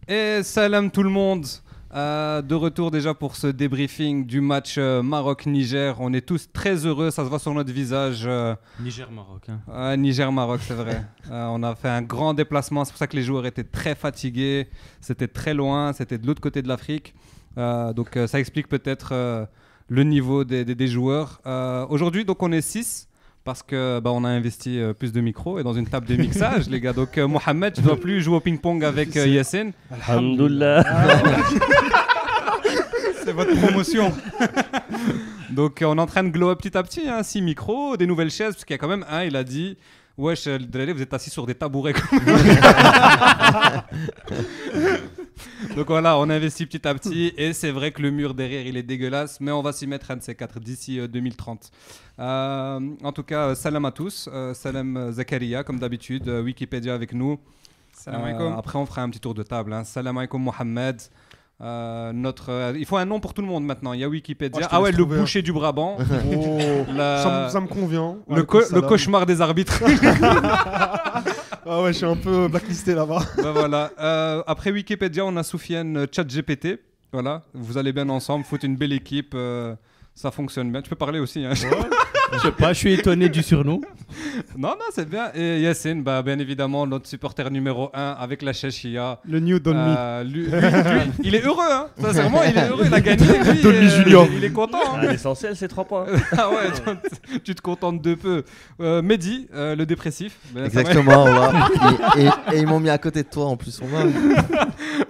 Et salam tout le monde. De retour déjà pour ce débriefing du match Maroc-Niger. On est tous très heureux, ça se voit sur notre visage. Niger-Maroc. Niger-Maroc, c'est vrai. On a fait un grand déplacement, c'est pour ça que les joueurs étaient très fatigués. C'était très loin, c'était de l'autre côté de l'Afrique. Donc ça explique peut-être le niveau des joueurs. Aujourd'hui, donc on est 6. Parce que on a investi plus de micros et dans une table de mixage, les gars. Donc Mohamed, tu ne dois plus jouer au ping-pong avec Yassine. Alhamdoulilah. C'est votre promotion. Donc on est en train de glow up petit à petit. 6 micros, des nouvelles chaises. Parce qu'il y a quand même un, il a dit « Wesh, vous êtes assis sur des tabourets. » Donc voilà, on investit petit à petit. Et c'est vrai que le mur derrière, il est dégueulasse. Mais on va s'y mettre un de ces 4 d'ici 2030. En tout cas, salam à tous. Salam Zakaria, comme d'habitude. Wikipédia avec nous. Salam alaikum. Après, on fera un petit tour de table. Salam alaikum Mohamed. Il faut un nom pour tout le monde maintenant. Il y a Wikipédia. Le boucher du Brabant. Ça me convient. Le cauchemar des arbitres. Ah ouais, je suis un peu blacklisté là-bas. Voilà. Après Wikipédia, on a Soufiane ChatGPT. Voilà. Vous allez bien ensemble. Faut une belle équipe. Ça fonctionne bien. Tu peux parler aussi. Ouais. Je sais pas, je suis étonné du surnom. Non, c'est bien. Et Yassine, bien évidemment, notre supporter numéro 1 avec la Chechia. Le New Dolmy. Lui, il est heureux, hein. Sincèrement, il est heureux. Il a gagné. Lui, Dolmy Junior. Il est content. L'essentiel, c'est 3 points. Ah ouais, tu te contentes de peu. Mehdi, le dépressif. Exactement. Et ils m'ont mis à côté de toi en plus.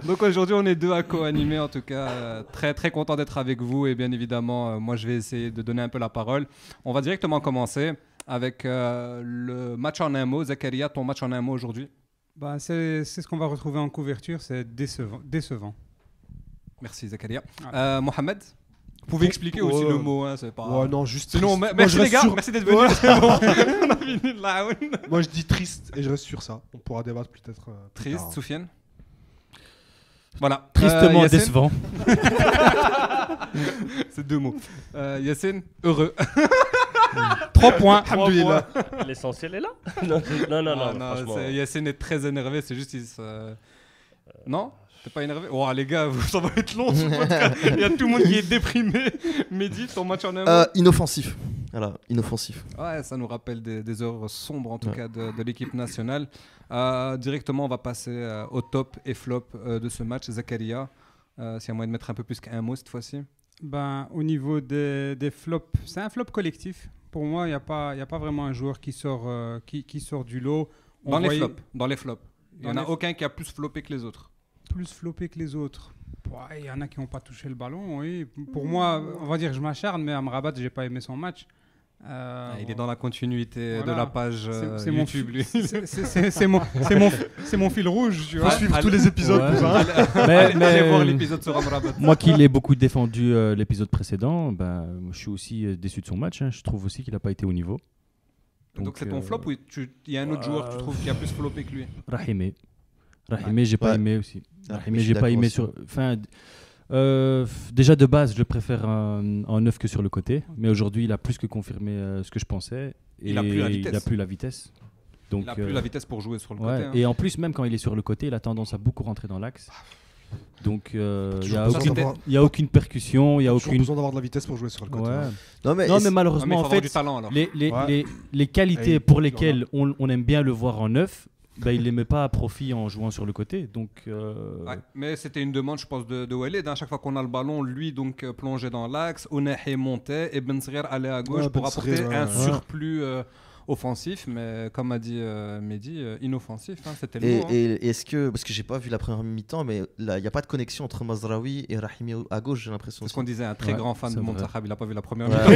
Donc aujourd'hui, on est 2 à co-animer. En tout cas, très, très content d'être avec vous. Et bien évidemment, moi, je vais essayer de donner un peu la parole. On va directement commencer avec le match en un mot. Zakaria, ton match en un mot aujourd'hui? C'est ce qu'on va retrouver en couverture, c'est décevant. Merci Zakaria. Mohamed, vous pouvez expliquer aussi le mot, c'est pas... Ouais, non, juste sinon, triste. merci les gars, merci d'être venus. C'est bon. On a fini de la haine. Moi je dis triste et je reste sur ça. On pourra débattre peut-être plus triste, tard. Soufiane. Voilà. Tristement décevant. C'est 2 mots. Yassine, heureux. 3 points. Alhamdoulilah. L'essentiel est là. Non, Yassine est très énervé, c'est juste... Non? T'es pas énervé? Oh les gars, ça va être long ce podcast. Il y a tout le monde qui est déprimé. Mehdi, ton match en un mot? Inoffensif. Voilà, inoffensif. Ouais, ça nous rappelle des heures sombres en tout cas de l'équipe nationale. Directement, on va passer au top et flop de ce match. Zakaria, s'il y a moyen de mettre un peu plus qu'un mot cette fois-ci. Au niveau des flops, c'est un flop collectif. Pour moi, il n'y a pas vraiment un joueur qui sort du lot. Dans les flops. Il n'y en a aucun qui a plus floppé que les autres. Plus floppé que les autres. Il y en a qui n'ont pas touché le ballon, oui. Pour moi, on va dire que je m'acharne, mais Amrabat, je n'ai pas aimé son match. Il est dans la continuité de la page YouTube, lui. C'est mon fil rouge. Tu vois. Faut suivre tous les épisodes. Allez voir l'épisode sur Amrabat. Moi qui l'ai beaucoup défendu l'épisode précédent, je suis aussi déçu de son match. Je trouve aussi qu'il n'a pas été au niveau. Donc c'est ton flop ou il y a un autre joueur que tu trouves qui a plus floppé que lui? Rahimé, j'ai pas aimé aussi. Rahimé, j'ai pas aimé sur... déjà de base, je le préfère en neuf que sur le côté. Mais aujourd'hui, il a plus que confirmé ce que je pensais. Et il a plus la vitesse. Donc, il a plus la vitesse pour jouer sur le côté. Et en plus, même quand il est sur le côté, il a tendance à beaucoup rentrer dans l'axe. Donc il n'y a aucune percussion, il n'y a aucune besoin d'avoir de la vitesse pour jouer sur le côté. Non mais malheureusement en fait, du talent, les qualités pour lesquelles on aime bien le voir en neuf, il les met pas à profit en jouant sur le côté. Donc mais c'était une demande, je pense, de Walid. À chaque fois qu'on a le ballon, lui donc plongeait dans l'axe, Onahi montait et Ben Sghir allait à gauche pour apporter un surplus offensif, mais comme a dit Mehdi, inoffensif, c'était le mot. Et est-ce que, parce que j'ai pas vu la première mi-temps, mais il n'y a pas de connexion entre Mazraoui et Rahimi à gauche, j'ai l'impression. C'est ce qu'on disait, un très grand fan de Montsahab, il n'a pas vu la première mi-temps.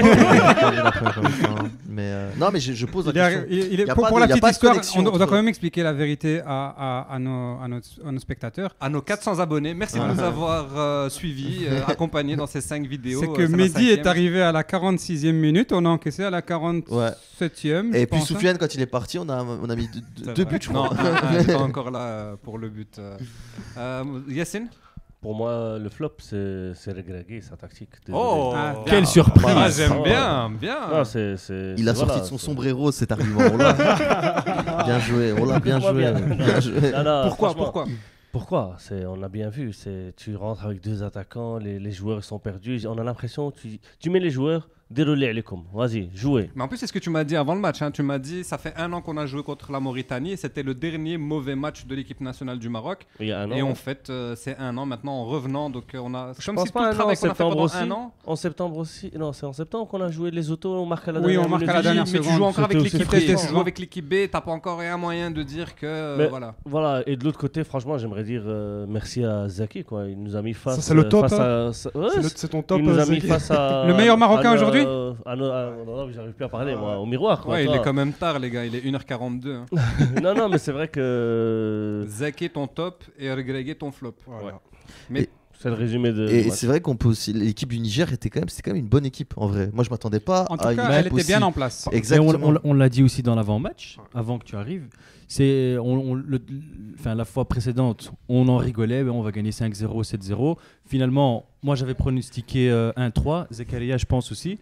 Non, mais je pose la question. Pour la petite histoire, on doit quand même expliquer la vérité à nos spectateurs. À nos 400 abonnés, merci de nous avoir suivis, accompagnés dans ces 5 vidéos. C'est que Mehdi est arrivé à la 46e minute, on a encaissé à la 47e. Et puis Soufiane, quand il est parti, on a mis 2 buts, je crois. Non, il n'est pas encore là pour le but. Yassine? Pour moi, le flop, c'est Regragui, sa tactique. Quelle surprise! J'aime bien. Non, il a sorti de son sombrero cet argument. Bien joué, bien joué. Pourquoi? Pourquoi? On a bien vu. Tu rentres avec 2 attaquants, les joueurs sont perdus. On a l'impression tu mets les joueurs, déroulez alaykoum. Vas-y, jouez. Mais en plus, c'est ce que tu m'as dit avant le match. Tu m'as dit, ça fait 1 an qu'on a joué contre la Mauritanie et c'était le dernier mauvais match de l'équipe nationale du Maroc. Il y a 1 an. Et en fait, c'est 1 an maintenant en revenant. Donc, on a. Je Comme pense si pas tout le un an, travail en qu'on a fait septembre pendant aussi. 1 an. En septembre aussi. Non, c'est en septembre qu'on a joué les autos. On marque à la Oui, dernière on marque à la minute. dernière Mais tu seconde. joues encore avec C'était l'équipe B. aussi Tu frustrant. joues avec l'équipe B. T'as pas encore un moyen de dire que. Mais Voilà. Et de l'autre côté, franchement, j'aimerais dire merci à Zaki. Quoi. Il nous a mis face. Ça, c'est le top, face à... Ouais, C'est ton top. il nous a mis Zaki. face à. Le meilleur Marocain aujourd'hui Non, j'arrive plus à parler, moi. Au miroir, quoi. Ouais, il toi. est quand même tard, les gars. Il est 1h42. hein. Non, mais c'est vrai que. Zaki ton top et Regragui ton flop. Voilà. C'est le résumé de. Et du match. c'est vrai qu'on peut aussi. L'équipe du Niger c'était quand même une bonne équipe en vrai. Moi je m'attendais pas En à tout une cas, équipe elle était aussi- bien en place. Et Exactement. on l'a dit aussi dans l'avant-match, avant que tu arrives. C'est, la fois précédente, on en rigolait, on va gagner 5-0, 7-0. Finalement, moi j'avais pronostiqué 1-3, Zakaria je pense aussi.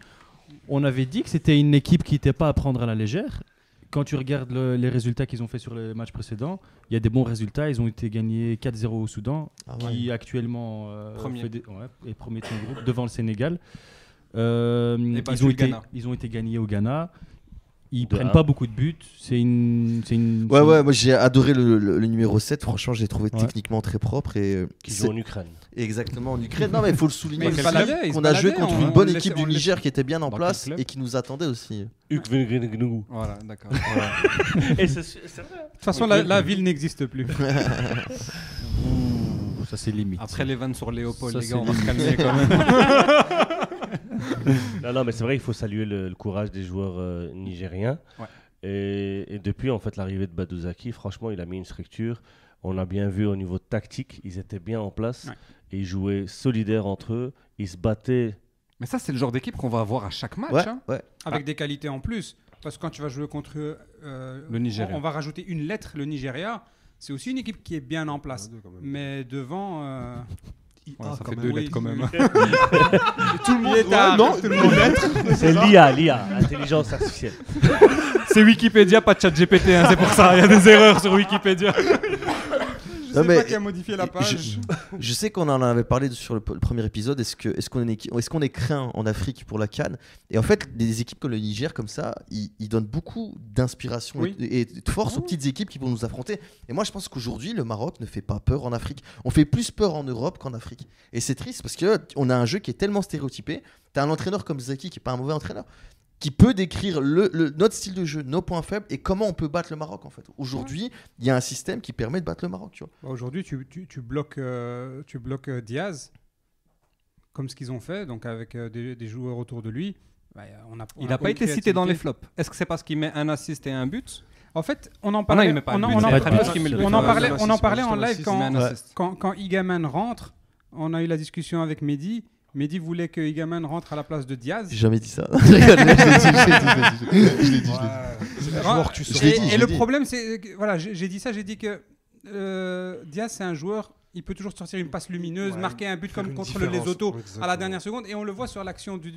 On avait dit que c'était une équipe qui n'était pas à prendre à la légère. Quand tu regardes les résultats qu'ils ont fait sur les matchs précédents, il y a des bons résultats. Ils ont été gagnés 4-0 au Soudan, Ah ouais. qui actuellement Premier. est premier de son groupe, devant le Sénégal. battu le Ghana. Ils ont été gagnés au Ghana. Ils De prennent un. pas beaucoup de buts. C'est une. Ouais, moi j'ai adoré le numéro 7. Franchement, je l'ai trouvé Ouais. techniquement très propre. Et Qui c'est- joue en Ukraine. Exactement en Ukraine. Non, mais il faut le souligner. Mais il se aussi, baladait, il se qu'on a joué baladait, contre on- une bonne on équipe laissait- du Niger qui était bien en Dans place quel club et qui nous attendait aussi. Voilà, d'accord. Et c'est vrai. De toute façon, la ville n'existe plus. Ouh, ça c'est limite. Après les vannes sur Léopold, Ça, les c'est gars, on va se limite. calmer quand même. Non, mais c'est vrai, il faut saluer le courage des joueurs nigériens. Ouais. Et depuis en fait l'arrivée de Badou Zaki, franchement, il a mis une structure. On a bien vu au niveau tactique, ils étaient bien en place. Ouais. Et ils jouaient solidaires entre eux. Ils se battaient. Mais ça, c'est le genre d'équipe qu'on va avoir à chaque match. Ouais, hein. ouais. Avec des qualités en plus. Parce que quand tu vas jouer contre Le Nigeria. on va rajouter une lettre, le Nigeria. C'est aussi une équipe qui est bien en place. Ouais, quand même. Mais devant. Ouais, ça quand fait même. 2 Oui. lettres quand même. Tout le monde. est tard. Non, tout le monde lettre. C'est l'IA, intelligence artificielle. C'est Wikipédia, pas de chat GPT, c'est pour ça. Il y a des erreurs sur Wikipédia. Je Non, sais mais- pas qui a modifié la page. Je sais qu'on en avait parlé sur le premier épisode. Est-ce qu'on est craint en Afrique pour la CAN? Et en fait, des équipes comme le Niger, comme ça, ils donnent beaucoup d'inspiration Oui. et de force aux petites équipes qui vont nous affronter. Et moi, je pense qu'aujourd'hui, le Maroc ne fait pas peur en Afrique. On fait plus peur en Europe qu'en Afrique. Et c'est triste parce qu'on a un jeu qui est tellement stéréotypé. T'as un entraîneur comme Zaki qui est pas un mauvais entraîneur, qui peut décrire notre style de jeu, nos points faibles et comment on peut battre le Maroc en fait. Aujourd'hui, il y a un système qui permet de battre le Maroc, tu vois. Bah, aujourd'hui, tu bloques, Diaz, comme ce qu'ils ont fait, donc avec des joueurs autour de lui. Bah, Il n'a pas été cité dans les flops. Est-ce que c'est parce qu'il met un assist et un but? En fait, on en Ah non, parlait, il met pas on un en- but, on en- c'est pas très de bien but. ce qu'il met le On but. en parlait en live Ouais. quand Igaman rentre. On a eu la discussion avec Mehdi. Mehdi voulait que Igaman rentre à la place de Diaz. J'ai jamais dit ça. Je rigole, je l'ai dit. C'est le joueur que tu Et, sors. et le problème, c'est que, voilà, j'ai dit ça, j'ai dit que Diaz, c'est un joueur, il peut toujours sortir une passe lumineuse, Ouais, marquer un but faire comme une contre le différence. Lesotho à Exactement. la dernière seconde, et on le voit sur l'action du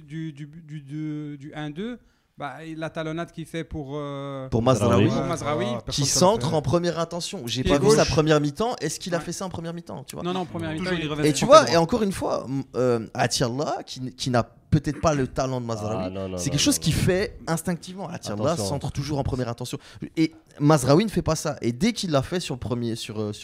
1-2, bah, la talonnade qu'il fait pour Mazraoui. Pour Mazraoui. Qui centre en première intention. J'ai Pied pas vu gauche. sa première mi-temps. Est-ce qu'il a Ouais. fait ça en première mi-temps, tu vois? Non, première mi-temps, Toujours, il il revient Et tu vois, et encore une fois, Atirla, qui n'a peut-être pas le talent de Mazraoui, c'est quelque chose qu'il fait instinctivement. Atirla Attention. centre toujours en première intention. Et Mazraoui ne fait pas ça. Et dès qu'il l'a fait sur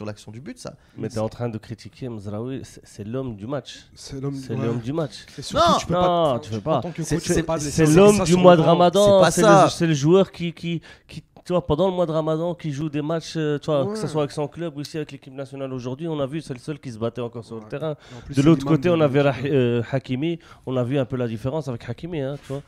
l'action du but, ça. Mais t'es en train de critiquer Mazraoui, c'est l'homme du match. C'est l'homme C'est l'homme du match. Et surtout, Non, tu peux non, pas. tu peux pas. En tant que C'est- coach, tu c'est- peux pas C'est laisser l'homme ça du sur mois le de banc. Ramadan. C'est pas ça. C'est le joueur qui, tu vois, pendant le mois de Ramadan, qui joue des matchs, tu vois, que ce Ouais. soit avec son club ou ici avec l'équipe nationale aujourd'hui. On a vu, c'est le seul qui se battait encore sur le terrain. Et en plus, De c'est l'autre l'imam côté, on avait de- Hakimi. On a vu un peu la différence avec Hakimi, hein, tu vois.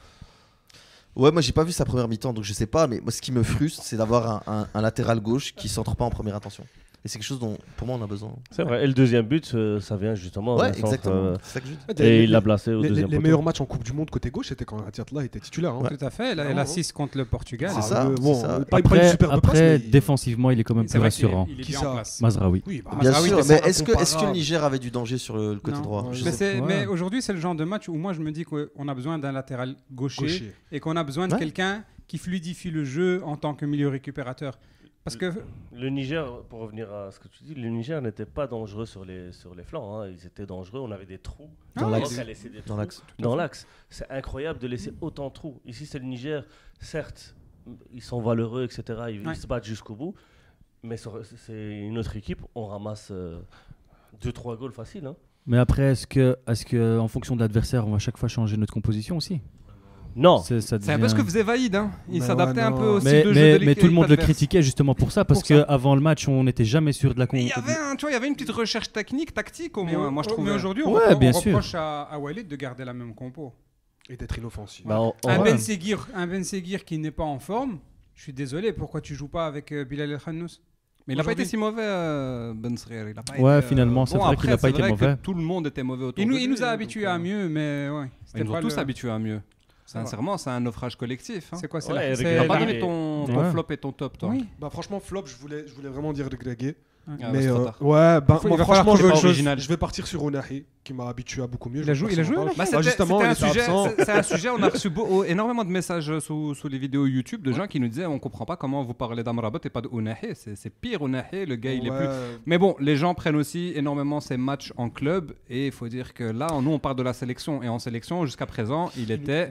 Ouais, moi j'ai pas vu sa première mi-temps, donc je sais pas. Mais moi, ce qui me frustre, c'est d'avoir un latéral gauche qui centre pas en première intention. Et c'est quelque chose dont, pour moi, on a besoin. C'est vrai. Et le deuxième but, ça vient justement. Ouais, d'un centre, exactement. C'est ça que je dis. et il l'a placé au deuxième Les poteau. meilleurs matchs en Coupe du Monde côté gauche, c'était quand Atiatla était titulaire. hein. Tout à fait. Elle a 6 contre le Portugal. C'est ça. Bon, c'est ça. pas une superbe passe, Après, mais- défensivement, il est quand même C'est plus vrai qu'il est- rassurant. il est Qui bien ça en place. Mazraoui. Oui, bah, Bien Mazraoui sûr, était mais sans est-ce que le incomparable. Niger avait du danger sur le côté Non. droit? Ouais, Je je sais sais Ouais. Mais aujourd'hui, c'est le genre de match où moi je me dis qu'on a besoin d'un latéral gaucher Gaucher. et qu'on a besoin de Ouais. quelqu'un qui fluidifie le jeu en tant que milieu récupérateur. Parce que Le Niger, pour revenir à ce que tu dis, le Niger n'était pas dangereux sur les flancs. Hein. Ils étaient dangereux. On avait des trous. Dans Le l'axe. Maroc a laissé des Dans trous l'axe. Dans l'axe. C'est incroyable de laisser autant de trous. Ici, c'est le Niger. Certes, ils sont valeureux, etc. Ils se battent jusqu'au bout. Mais c'est une autre équipe. On ramasse 2-3 goals faciles. Hein. Mais après, est-ce que en fonction de l'adversaire, on va chaque fois changer notre composition aussi? Non. C'est un peu ce que faisait Vaïd. Hein. Il Bah s'adaptait ouais, un non. peu aussi Mais, de mais, jeu de mais tout le monde le adverse. critiquait justement pour ça, parce Pour ça. qu'avant le match, on n'était jamais sûr de la Mais il y avait une petite recherche tactique au mais moins, moi je trouve. mais aujourd'hui, on, Ouais, on bien sûr. reproche à Walid de garder la même compo. Et d'être inoffensif. Bah, Un Ouais. Ben Seguir qui n'est pas en forme, je suis désolé, pourquoi tu joues pas avec Bilal El Khannous? Mais il n'a pas été Aujourd'hui. si mauvais, Ben Srir. Il a pas Ouais, été, finalement, c'est vrai après, qu'il a pas c'est été vrai mauvais. que tout le monde était mauvais autour Il de nous, lui, il nous a donc, habitués à mieux, mais ouais. Ils nous ont pas tous le- habitués à mieux. Sincèrement, c'est un naufrage collectif. Hein. C'est quoi, c'est Ouais, la- Eric c'est Tu n'as pas la- donné ton Ouais. flop et ton top, toi. Oui. Bah franchement flop, je voulais vraiment dire Gregé. Ah, bah, Mais c'est trop tard. ouais, bah, Il moi va falloir franchement trouver je, autre je- original. je vais partir sur Onahi qui m'a habitué à beaucoup mieux. Il a joué, personnellement. là Bah, Ah, justement, c'était il un était sujet, absent. c'est un sujet, on a reçu énormément de messages sous les vidéos YouTube de gens qui nous disaient on comprend pas comment vous parlez d'Amrabat et pas de Ounahi, c'est pire Ounahi, le gars il est Ouais. plus... Mais bon, les gens prennent aussi énormément ces matchs en club et il faut dire que là, nous on parle de la sélection et en sélection jusqu'à présent, il était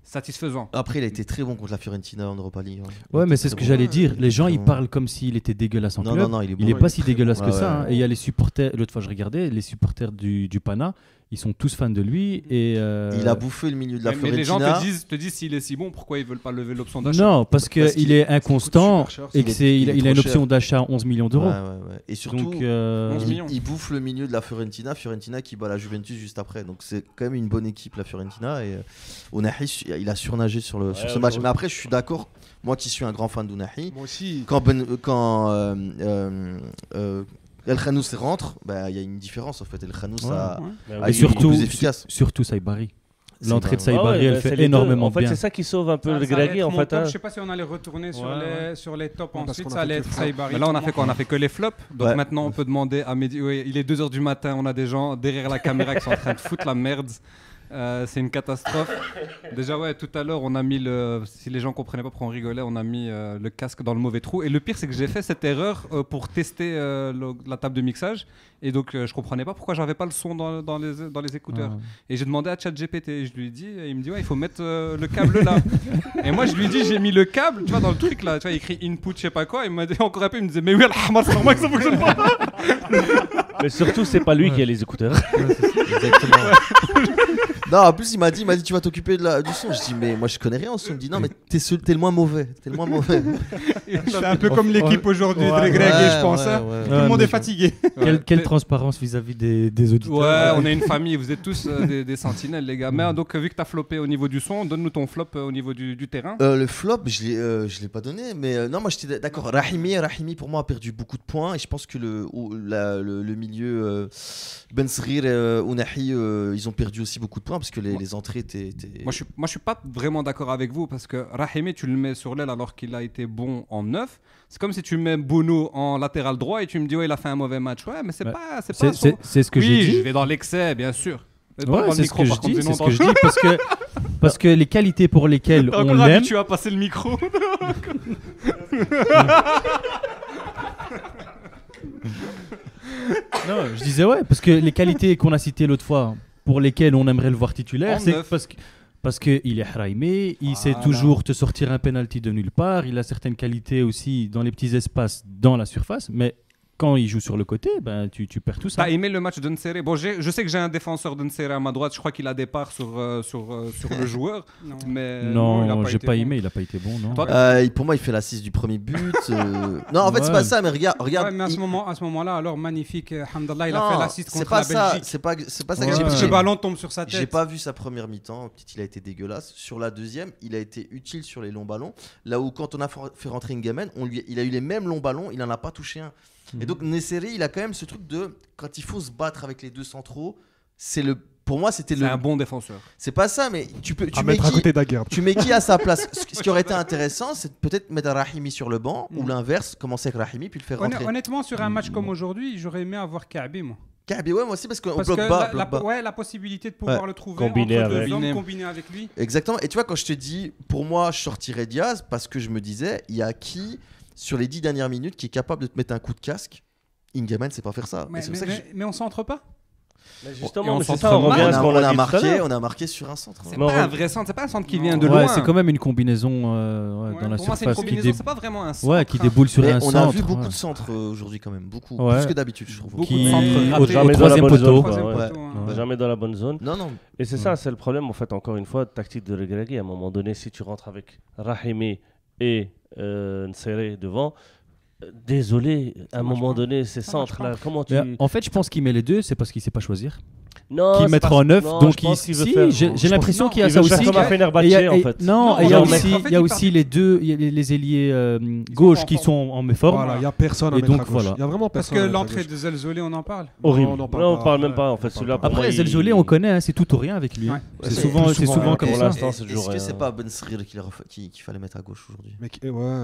satisfaisant. Après, il a été très bon contre la Fiorentina en Europa League. Ouais, mais c'est ce que j'allais dire. Les gens, ils bon. parlent comme s'il était dégueulasse en Non, club. non, non, il est bon. Il est pas si dégueulasse que Ouais, ça. ouais. Hein. Et il y a les supporters. L'autre fois, je regardais les supporters du Pana. Ils sont tous fans de lui. Et Il a bouffé le milieu de la Mais les gens Fiorentina. te disent s'il est si bon, pourquoi ils veulent pas lever l'option d'achat? non, parce Parce qu'il qu'il- est inconstant super cher, et il que est- c'est il est il a une trop option cher. d'achat à 11 millions d'euros. Ouais, ouais, ouais. Et surtout, Donc, 11 millions. il bouffe le milieu de la Fiorentina. Fiorentina qui bat la Juventus juste après. Donc c'est quand même une bonne équipe, la Fiorentina. Et Ounahi, il a surnagé sur ce match. aujourd'hui- Mais après, je suis d'accord. Moi qui suis un grand fan d'Ounahi, Moi aussi. quand El Khannous rentre, bah, il y a une différence en fait. El Khannous Ouais. a Bah et oui. été surtout, plus efficace. surtout Saibari. L'entrée de C'est Ah ouais, Saibari, elle bah, c'est fait les deux. énormément En fait, bien. c'est ça qui sauve un peu le Ça allait Greggy être en mon fait. top. hein. Je sais pas si on allait retourner sur, Ouais, sur les tops parce ensuite. qu'on a Ça allait fait être que Saibari. Mais là, on a fait quoi? On a fait que les flops. Donc Ouais. maintenant, on peut demander à midi. Oui, il est 2h du matin. On a des gens derrière la caméra qui sont en train de foutre la merde. C'est une catastrophe. Déjà, ouais, tout à l'heure, on a mis le. Si les gens comprenaient pas pourquoi on rigolait, on a mis le casque dans le mauvais trou. Et le pire, c'est que j'ai fait cette erreur pour tester la table de mixage. Et donc, je comprenais pas pourquoi j'avais pas le son dans les écouteurs. Ouais. Et j'ai demandé à ChatGPT. Je lui ai dit, et il me dit, ouais, il faut mettre le câble là. Et moi, je lui ai dit, j'ai mis le câble, tu vois, dans le truc là, tu vois, écrit input, je sais pas quoi. Il m'a dit encore un peu, il me disait, mais oui, Alhamar, c'est normal que ça fonctionne pas. Mais surtout, c'est pas lui qui a les écouteurs. Exactement. Non, en plus, il m'a dit, tu vas t'occuper du son. Je dis, mais moi, je connais rien en son. Il me dit, non, mais t'es le moins mauvais. T'es le moins mauvais. C'est un peu comme l'équipe aujourd'hui de Ouais. Greggy, je pense. Ouais, hein. ouais. Tout le monde mais- est fatigué. Quelle transparence vis-à-vis des auditeurs. Ouais, on est une famille, vous êtes tous des sentinelles, les gars. Mais donc, vu que t'as floppé au niveau du son, donne-nous ton flop au niveau du terrain. Le flop, je l'ai pas donné, mais non, moi j'étais d'accord. Rahimi pour moi a perdu beaucoup de points et je pense que le milieu Ben Srir et Ounahi, ils ont perdu aussi beaucoup de points parce que les entrées étaient. Moi, je suis pas vraiment d'accord avec vous parce que Rahimi, tu le mets sur l'aile alors qu'il a été bon en 9. C'est comme si tu mets Bono en latéral droit et tu me dis, ouais, il a fait un mauvais match. Ouais, mais c'est Ouais. pas. C'est ce que oui, j'ai je dit. vais dans l'excès, bien sûr. Mais pas Ouais, dans le c'est ce micro, que je par contre, dis. sinon C'est ce que je t'en- dis parce que les qualités pour lesquelles T'es on encore l'aime. habitué à passer le micro. Non, je disais ouais, parce que les qualités qu'on a citées l'autre fois, pour lesquelles on aimerait le voir titulaire, En c'est neuf. parce qu'il est hraimé, il sait Voilà. toujours te sortir un penalty de nulle part, il a certaines qualités aussi dans les petits espaces, dans la surface, mais quand il joue sur le côté, ben tu perds tout ça. T'as aimé le match de Nsere? Bon, je sais que j'ai un défenseur de Nsere à ma droite. Je crois qu'il a des parts sur le joueur. Non. Mais Non, j'ai été pas bon. aimé, il a pas été bon, non. Toi, Pour moi, il fait l'assist du premier but. Non, en fait, c'est Ouais. pas ça, mais regarde. Ouais, mais à il- ce moment-là, alors magnifique, Hamdallah, il Non, a fait l'assist c'est contre pas la ça. Belgique. C'est pas ça Ouais. que Le j'ai ballon tombe sur sa J'ai tête. pas vu sa première mi-temps, peut-être il a été dégueulasse. Sur la deuxième, il a été utile sur les longs ballons. Là où quand on a fait rentrer Ngamen, il a eu les mêmes longs ballons, il en a pas touché un. Et donc Nesseri, il a quand même ce truc de quand il faut se battre avec les deux centraux, pour moi c'était c'est un bon défenseur. c'est pas ça, mais tu À mets mettre à qui, côté d'Aguerd. tu mets qui à sa place. Ce qui aurait été intéressant, c'est peut-être mettre Rahimi sur le banc ou l'inverse, commencer avec Rahimi puis le faire rentrer. Honnêtement, sur un match comme aujourd'hui, j'aurais aimé avoir Kaabi, moi. Kabi, ouais, moi aussi parce qu'on Parce bloque que bas, la, bloque bas. ouais, la possibilité de pouvoir Ouais. le trouver Combiner entre avec. deux hommes, Combiner. combiner avec lui. Exactement. Et tu vois, quand je te dis, pour moi, je sortirais Diaz parce que je me disais, il y a qui sur les 10 dernières minutes qui est capable de te mettre un coup de casque. Ingaman sait pas faire ça. Mais, Et c'est pour ça que mais on centre pas. Mais Et justement, on mais c'est centre ça, on mal. revient à ce qu'on a dit tout à l'heure. on a marqué sur un centre. C'est Mais pas on- un vrai centre, c'est pas un centre qui vient de Ouais, loin. c'est quand même une combinaison dans la Pour moi, c'est une surface qui, combinaison, c'est pas vraiment un centre. ouais, qui déboule sur Mais un on centre. a vu beaucoup ouais. de centres aujourd'hui quand même, beaucoup Ouais. plus que d'habitude je trouve. Beaucoup qui de centres au, ratés. au Jamais dans la troisième bonne zone, poteau. quoi. Troisième ouais. poteau, hein. Ouais. Jamais dans la bonne zone. Non non. Et c'est ça, c'est le problème en fait, encore une fois, tactique de Regragui. À un moment donné, si tu rentres avec Rahimi et Nsere devant, désolé, à un moment donné, ces Ça marche centres-là, comment tu. Mais en fait, je pense qu'il met les deux, c'est parce qu'il sait pas choisir. Non, Qu'il c'est mettra pas- en neuf, non, donc je pense qu'il veut si, faire- j'ai je l'impression pense- qu'il y a il ça veut faire aussi. comme à Et Fenerbahçe, il y a- en et- fait. Non, et il y a genre, aussi, en fait, il y a il aussi les deux, il y a les ailiers gauche qui sont en méforme. Voilà, il n'y a personne à Et mettre donc, à gauche. voilà. Il y a vraiment Parce personne que à mettre à l'entrée gauche. de Zelzolé, on en parle. Horrible. Non, on Non, en on parle parle pas. même pas en On fait. parle Celui-là, pas. pour moi, Après, il- Zelzolé, on connaît, hein, c'est tout ou rien avec lui. Ouais. C'est C'est souvent, plus c'est souvent, souvent ouais. comme Pour ça. l'instant, c'est Est-ce toujours que c'est rien. pas Ben Srir qu'il fallait mettre à gauche aujourd'hui? Mais ouais.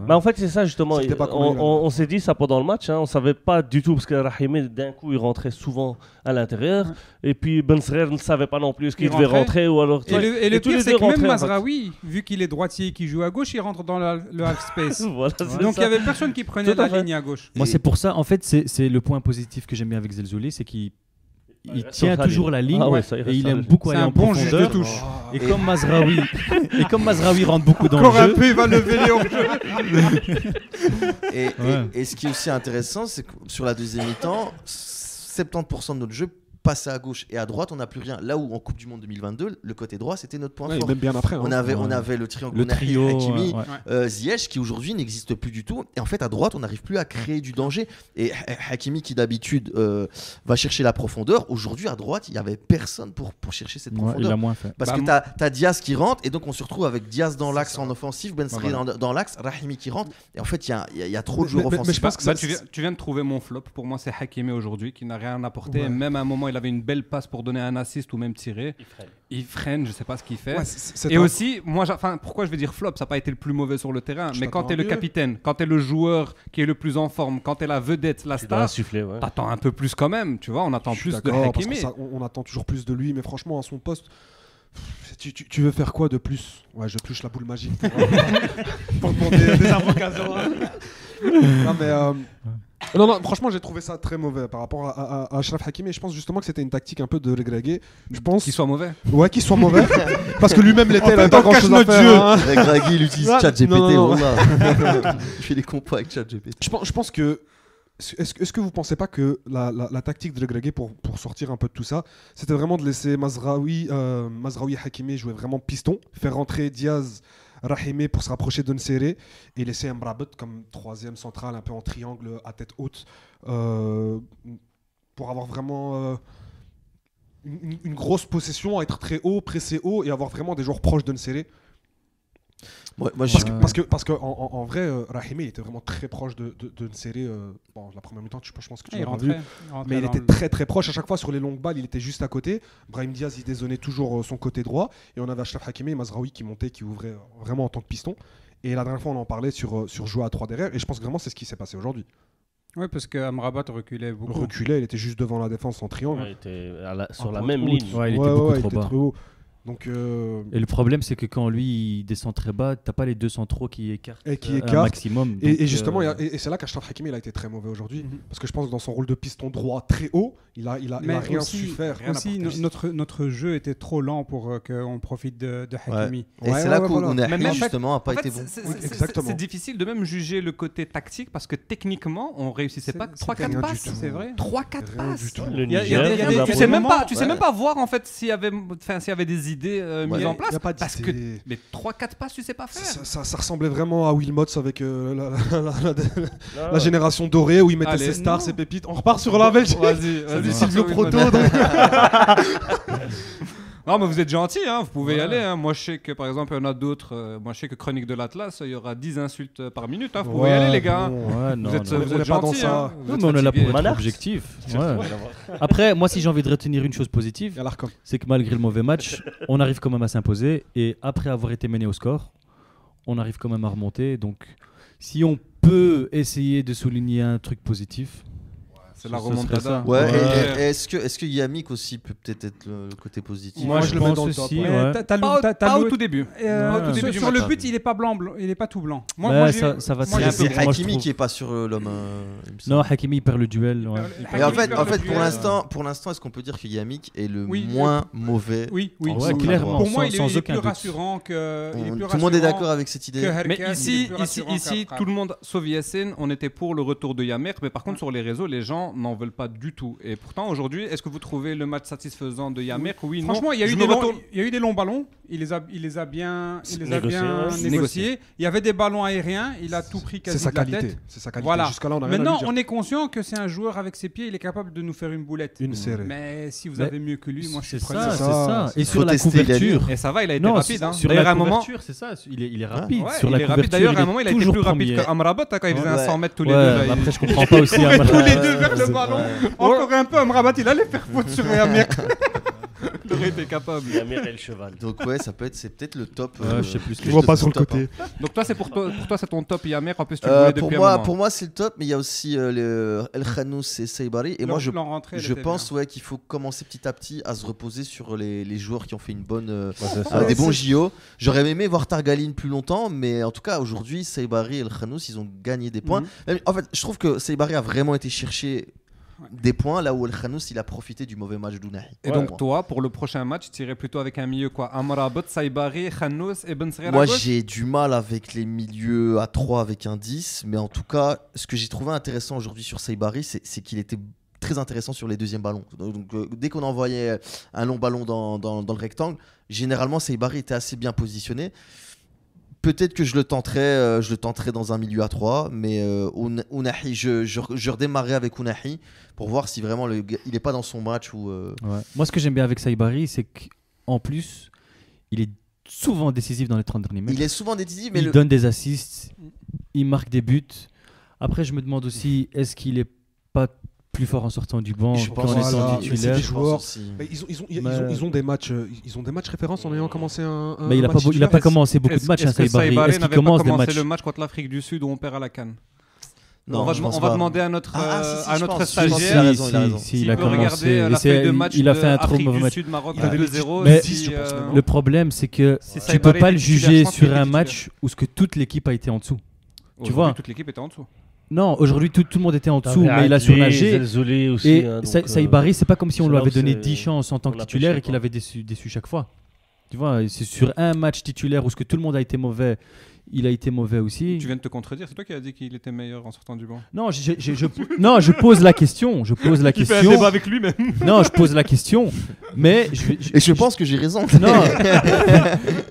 Bah en fait c'est ça justement, C'était pas on, connu, là. on s'est dit ça pendant le match, hein. On savait pas du tout parce que Rahimi d'un coup il rentrait souvent à l'intérieur et puis Ben Srer ne savait pas non plus est-ce qu'il Il devait rentrait. rentrer ou alors Et le tous les pire, c'est deux que même rentraient, en fait. Mazraoui, vu qu'il est droitier et qu'il joue à gauche, il rentre dans le half space. Voilà, c'est Donc il ça. n'y avait personne qui prenait Tout à la fait. ligne à gauche. Moi, c'est pour ça, en fait, c'est le point positif que j'aime bien avec Zelzolé, c'est qu'il Il reste tient sur sa toujours ligne. la ligne Ah ouais, ça, il et reste il sur aime la ligne. beaucoup C'est aller un en bon juge de profondeur. touche. Et comme Mazraoui rentre beaucoup dans le Encore un jeu, peu, il va lever les hors-jeu. Et ce qui est aussi intéressant, c'est que sur la deuxième mi-temps, 70% de notre jeu passait à gauche et à droite, on n'a plus rien. Là où en Coupe du Monde 2022, le côté droit, c'était notre point Ouais, fort. même bien après. hein. On avait Ouais. le triangle le Ounahi, trio, Hakimi, ouais. Ziyech qui aujourd'hui n'existe plus du tout. Et en fait, à droite, on n'arrive plus à créer du danger. Et Hakimi qui d'habitude va chercher la profondeur, aujourd'hui à droite, il n'y avait personne pour chercher cette Ouais, il profondeur. a moins fait. Parce Bah, que t'as Diaz qui rentre et donc on se retrouve avec Diaz dans l'axe en offensif, Ben Sri Voilà. dans l'axe, Rahimi qui rentre. Et en fait, il y a trop de joueurs Mais je offensifs. pense que ça. Tu viens de trouver mon flop. Pour moi, c'est Hakimi aujourd'hui qui n'a rien apporté. Ouais. Même à un moment, il avait une belle passe pour donner un assist ou même tirer. Il freine, je sais pas ce qu'il fait. Ouais, c'est Et un- aussi, moi, pourquoi je vais dire flop, ça n'a pas été le plus mauvais sur le terrain, Je mais quand t'attends tu es le mieux. capitaine, quand tu es le joueur qui est le plus en forme, quand tu es la vedette, la Tu dois star, insuffler, ouais. t'attends un peu plus quand même, tu vois, on attend Je suis plus de d'accord, parce que Hakimi. ça, on attend toujours plus de lui, mais franchement, à son poste, tu veux faire quoi de plus? Ouais, je touche la boule magique pour demander des invocations. hein. Non, mais. Non, franchement, j'ai trouvé ça très mauvais par rapport à Achraf Hakimi. Et je pense justement que c'était une tactique un peu de Regragui. Je pense. Qu'il soit mauvais. Ouais, qu'il soit mauvais. Parce que lui-même l'était, En il fait, avait pas on grand cache chose à notre faire. jeu. hein. Regragui, il utilise Ouais, ChatGPT, non. voilà. Il fait des compos avec ChatGPT. Je pense que. Est-ce que vous pensez pas que la tactique de Regragui pour sortir un peu de tout ça, c'était vraiment de laisser Mazraoui Hakimi jouer vraiment piston, faire rentrer Diaz, Rahimi pour se rapprocher de Nsere et laisser Mrabat comme troisième central un peu en triangle à tête haute pour avoir vraiment une grosse possession, être très haut, presser haut et avoir vraiment des joueurs proches de Nsere. Moi, Parce que en vrai, Rahimi il était vraiment très proche de Nsere. Bon, la première mi-temps, je pense que tu Il l'as pas vu. rentrait. Mais il était très très proche à chaque fois sur les longues balles, il était juste à côté. Brahim Diaz il dézonnait toujours son côté droit et on avait Achraf Hakimi et Mazraoui qui montaient, qui ouvraient vraiment en tant que piston. Et la dernière fois on en parlait sur jouer à 3 derrière et je pense que vraiment c'est ce qui s'est passé aujourd'hui. Oui, parce que Amrabat reculait beaucoup. Reculait, il était juste devant la défense en triangle. Ouais, il était sur Un la point même haute. ligne. Ouais, il était beaucoup il trop était bas. très haut. Donc Et le problème, c'est que quand lui il descend très bas, t'as pas les deux centraux qui écartent Et qui un écartent. maximum. Et Donc, justement, et c'est là qu'Achraf Hakimi il a été très mauvais aujourd'hui. Mhm. Parce que je pense que dans son rôle de piston droit très haut, il a Mais rien aussi, su faire. Rien aussi apporté. notre jeu était trop lent pour qu'on profite de Hakimi. Et Ouais, c'est là ouais, où voilà. Ounahi, Mais en fait- justement, n'a pas En fait, été bon. Exactement. c'est difficile de même juger le côté tactique parce que techniquement, on réussissait pas C'est 3-4 rien du passes. tout. C'est vrai. 3-4 Rien passes. du tout. Le Il y a- Niger, il y a des- on a Tu pour sais le même moment- pas, tu sais même pas voir en fait s'il y avait des idées mises Ouais, en y place a pas parce que d'idée. mais 3-4 passes tu sais pas faire. Ça ressemblait vraiment à Wilmots avec Ah, la génération dorée où il mettait Allez, ses stars, non. ses pépites. On repart sur la Belgique. Vas-y, Salut vas-y. Silvio Proto. Non mais vous êtes gentil, hein, vous pouvez y Ouais. aller. Hein. Moi je sais que par exemple il y en a d'autres. Moi je sais que Chronique de l'Atlas, il y aura 10 insultes par minute. Hein. Vous pouvez y aller les gars. Ouais, non, Vous êtes, non. vous On est êtes pas dans gentils. ça. Hein. Vous Non, êtes mais on est là fatigués. pour être Manars. objectif. Ouais. Après, moi, si j'ai envie de retenir une chose positive, Et l'Arcom. c'est que malgré le mauvais match, on arrive quand même à s'imposer. Et après avoir été mené au score, on arrive quand même à remonter. Donc, si on peut essayer de souligner un truc positif, C'est la Ce serait remontada. ça. Ouais, Ouais. et est-ce que Yamik aussi peut peut-être être le côté positif? Moi, je je le mets pense dans le top, aussi. ouais. ouais. Pas au tout début. Ouais. du Sur le match. but, il est pas blanc, il est pas tout blanc. Ouais, Moi, ça va moi, très j'ai C'est vite. Moi, je Hakimi trouve. qui est pas sur l'homme. il me semble. Non, Hakimi il perd le duel. Ouais. Et en fait, pour l'instant, est-ce qu'on peut dire que Yamik est le Oui, moins mauvais? Oui, Ouais, oui. clairement. Pour moi, sans- il sans est aucun plus doute. rassurant que. il est plus Tout le monde est rassurant d'accord avec cette que idée? Herkes, Mais il est ici, plus rassurant qu'Afraf. tout le monde, sauf Yassine, on était pour le retour de Yamer. Mais par contre, sur les réseaux, les gens n'en veulent pas du tout. Et pourtant, aujourd'hui, est-ce que vous trouvez le match satisfaisant de Yamer? Oui, non. Franchement, il y Je me retourne- a eu des longs ballons. Il les a bien Négociés, négociés. Il y avait des ballons aériens. Il a tout pris quasi C'est sa de la qualité. tête. C'est sa qualité. Voilà. Jusqu'à là, on a rien à lui Maintenant, dire. on est conscient que c'est un joueur avec ses pieds. Il est capable de nous faire une boulette. Une série. Mais si vous Mais avez mieux que lui, moi je suis C'est preneur. ça, c'est ça. ça. Et Faut sur la tester, couverture. Et ça va, il a été Non, rapide. Hein. sur D'ailleurs, la à un moment, couverture, c'est ça. Il est rapide. ouais, Sur il la est rapide. couverture, D'ailleurs, à un moment, il a été toujours plus rapide premier. qu'Amrabat quand il faisait un Ouais. 100 mètres tous les Ouais, deux. là, mais il- après, je comprends pas aussi. hein, Tous les deux ouais, vers le c'est- ballon. ouais. Encore un peu, Amrabat, il allait faire faute sur Yamer. Il aurait été capable. Yamir et le cheval. Donc ouais, c'est peut-être le top. Ouais, je sais plus ce que Je je vois te pas dis. sur le top, côté. Donc toi, c'est ton top Yamer. En plus, tu le voulais depuis un moment. Pour moi, c'est le top, mais il y a aussi El Khanous et Saibari. Et moi, je pense qu'il faut commencer petit à petit à se reposer sur les joueurs qui ont fait une bonne, des bons JO. J'aurais aimé voir Targaline plus longtemps, mais en tout cas, aujourd'hui, Saibari et El Khanous, ils ont gagné des points. En fait, je trouve que Saibari a vraiment été chercher des points là où El Khanous il a profité du mauvais match d'Ounahi. Et donc toi, pour le prochain match, tu irais plutôt avec un milieu quoi? Amrabat, Saibari, Khanous et Ben Srer à Moi gauche. j'ai du mal avec les milieux à 3 avec un 10, mais en tout cas ce que j'ai trouvé intéressant aujourd'hui sur Saibari c'est qu'il était très intéressant sur les deuxièmes ballons. Donc dès qu'on envoyait un long ballon dans le rectangle, généralement Saibari était assez bien positionné. Peut-être que je le tenterai dans un milieu à 3, mais Ounahi, je redémarrerai avec Ounahi pour voir si vraiment il n'est pas dans son match. Ouais. Moi, ce que j'aime bien avec Saibari, c'est qu'en plus, il est souvent décisif dans les 30 derniers mètres. Il est souvent décisif, mais Il donne des assists, il marque des buts. Après, je me demande aussi, est-ce qu'il est pas plus fort en sortant du banc je qu'en pense étant que titulaire? c'est des joueurs. aussi. Mais ils ont des matchs références en ayant commencé un Mais il a match pas titulaire. commencé beaucoup de matchs, Est-ce que Saibari. Saibari Est-ce qu'il n'avait pas commence des commencé matchs? le match contre l'Afrique du Sud où on perd à la CAN? Non, On je va pense pas. demander à notre si, je pense. stagiaire. Il a raison, il a raison. Si, S'il il a peut regarder commencé. la Et feuille de match il a fait un trop Afrique mauvais du match. Sud, Maroc Il avait 2-0. Mais- je pense, même. Le problème, c'est que Si tu Saibari peux pas le était titulaire, juger je pense qu'il sur un était match où ce que toute l'équipe a été en dessous. Tu vois. Toute l'équipe était en dessous. Non, aujourd'hui tout le monde était en dessous, mais il a surnagé. Zelzouli aussi. Et hein, donc, Saibari, c'est pas comme si on c'est lui là avait où donné c'est- 10 chances en tant que on l'a titulaire pêché, et qu'il quoi. avait déçu chaque fois. Tu vois, c'est sur un match titulaire où ce que tout le monde a été mauvais, il a été mauvais aussi. Tu viens de te contredire. C'est toi qui as dit qu'il était meilleur en sortant du banc. Non, non, je pose la question. Je pose la question. avec lui même. Non, je pose la question. Mais Et je pense que j'ai raison. non,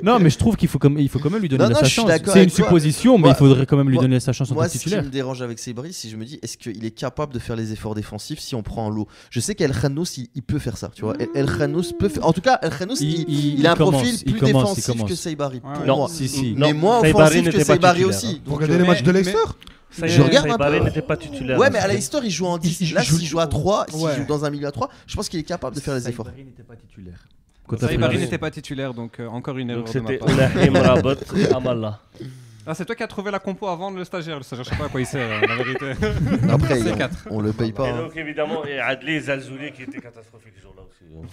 non, mais je trouve qu'il faut quand même lui donner Non, sa je suis chance. d'accord C'est une avec toi. supposition, mais Moi- il faudrait quand même lui moi- donner sa chance en tant Moi, que ce qui titulaire. me dérange avec Saibari, si je me dis, est-ce qu'il est capable de faire les efforts défensifs si on prend en lot? Je sais qu'El Khanous, il peut faire ça, tu vois. El Khanous peut faire. En tout cas, El Khanous, il a un profil plus défensif que Saibari. Pour Non, moi. Si. Mais moins Saibari offensif que n'était pas Saibari titulaire, aussi. Vous Donc, regardez les matchs de Leicester? Je regarde un Saibari peu. n'était pas titulaire. Ouais, mais à la Leicester, il joue en 10. Il Là, joue- s'il joue à 3, s'il Ouais. joue dans un milieu à 3, je pense qu'il est capable de faire les efforts. Saibari n'était pas titulaire. Saibari n'était pas titulaire, donc encore une erreur Donc de ma c'était part. Ounahi, Mrabat et Amallah. Ah, c'est toi qui as trouvé la compo avant le stagiaire. Le stagiaire, je sais pas à quoi il sert, la vérité. Après, C'est 4. on le paye pas. Et hein. donc évidemment, et Adli et Zelzouli qui étaient catastrophiques ce jour-là aussi.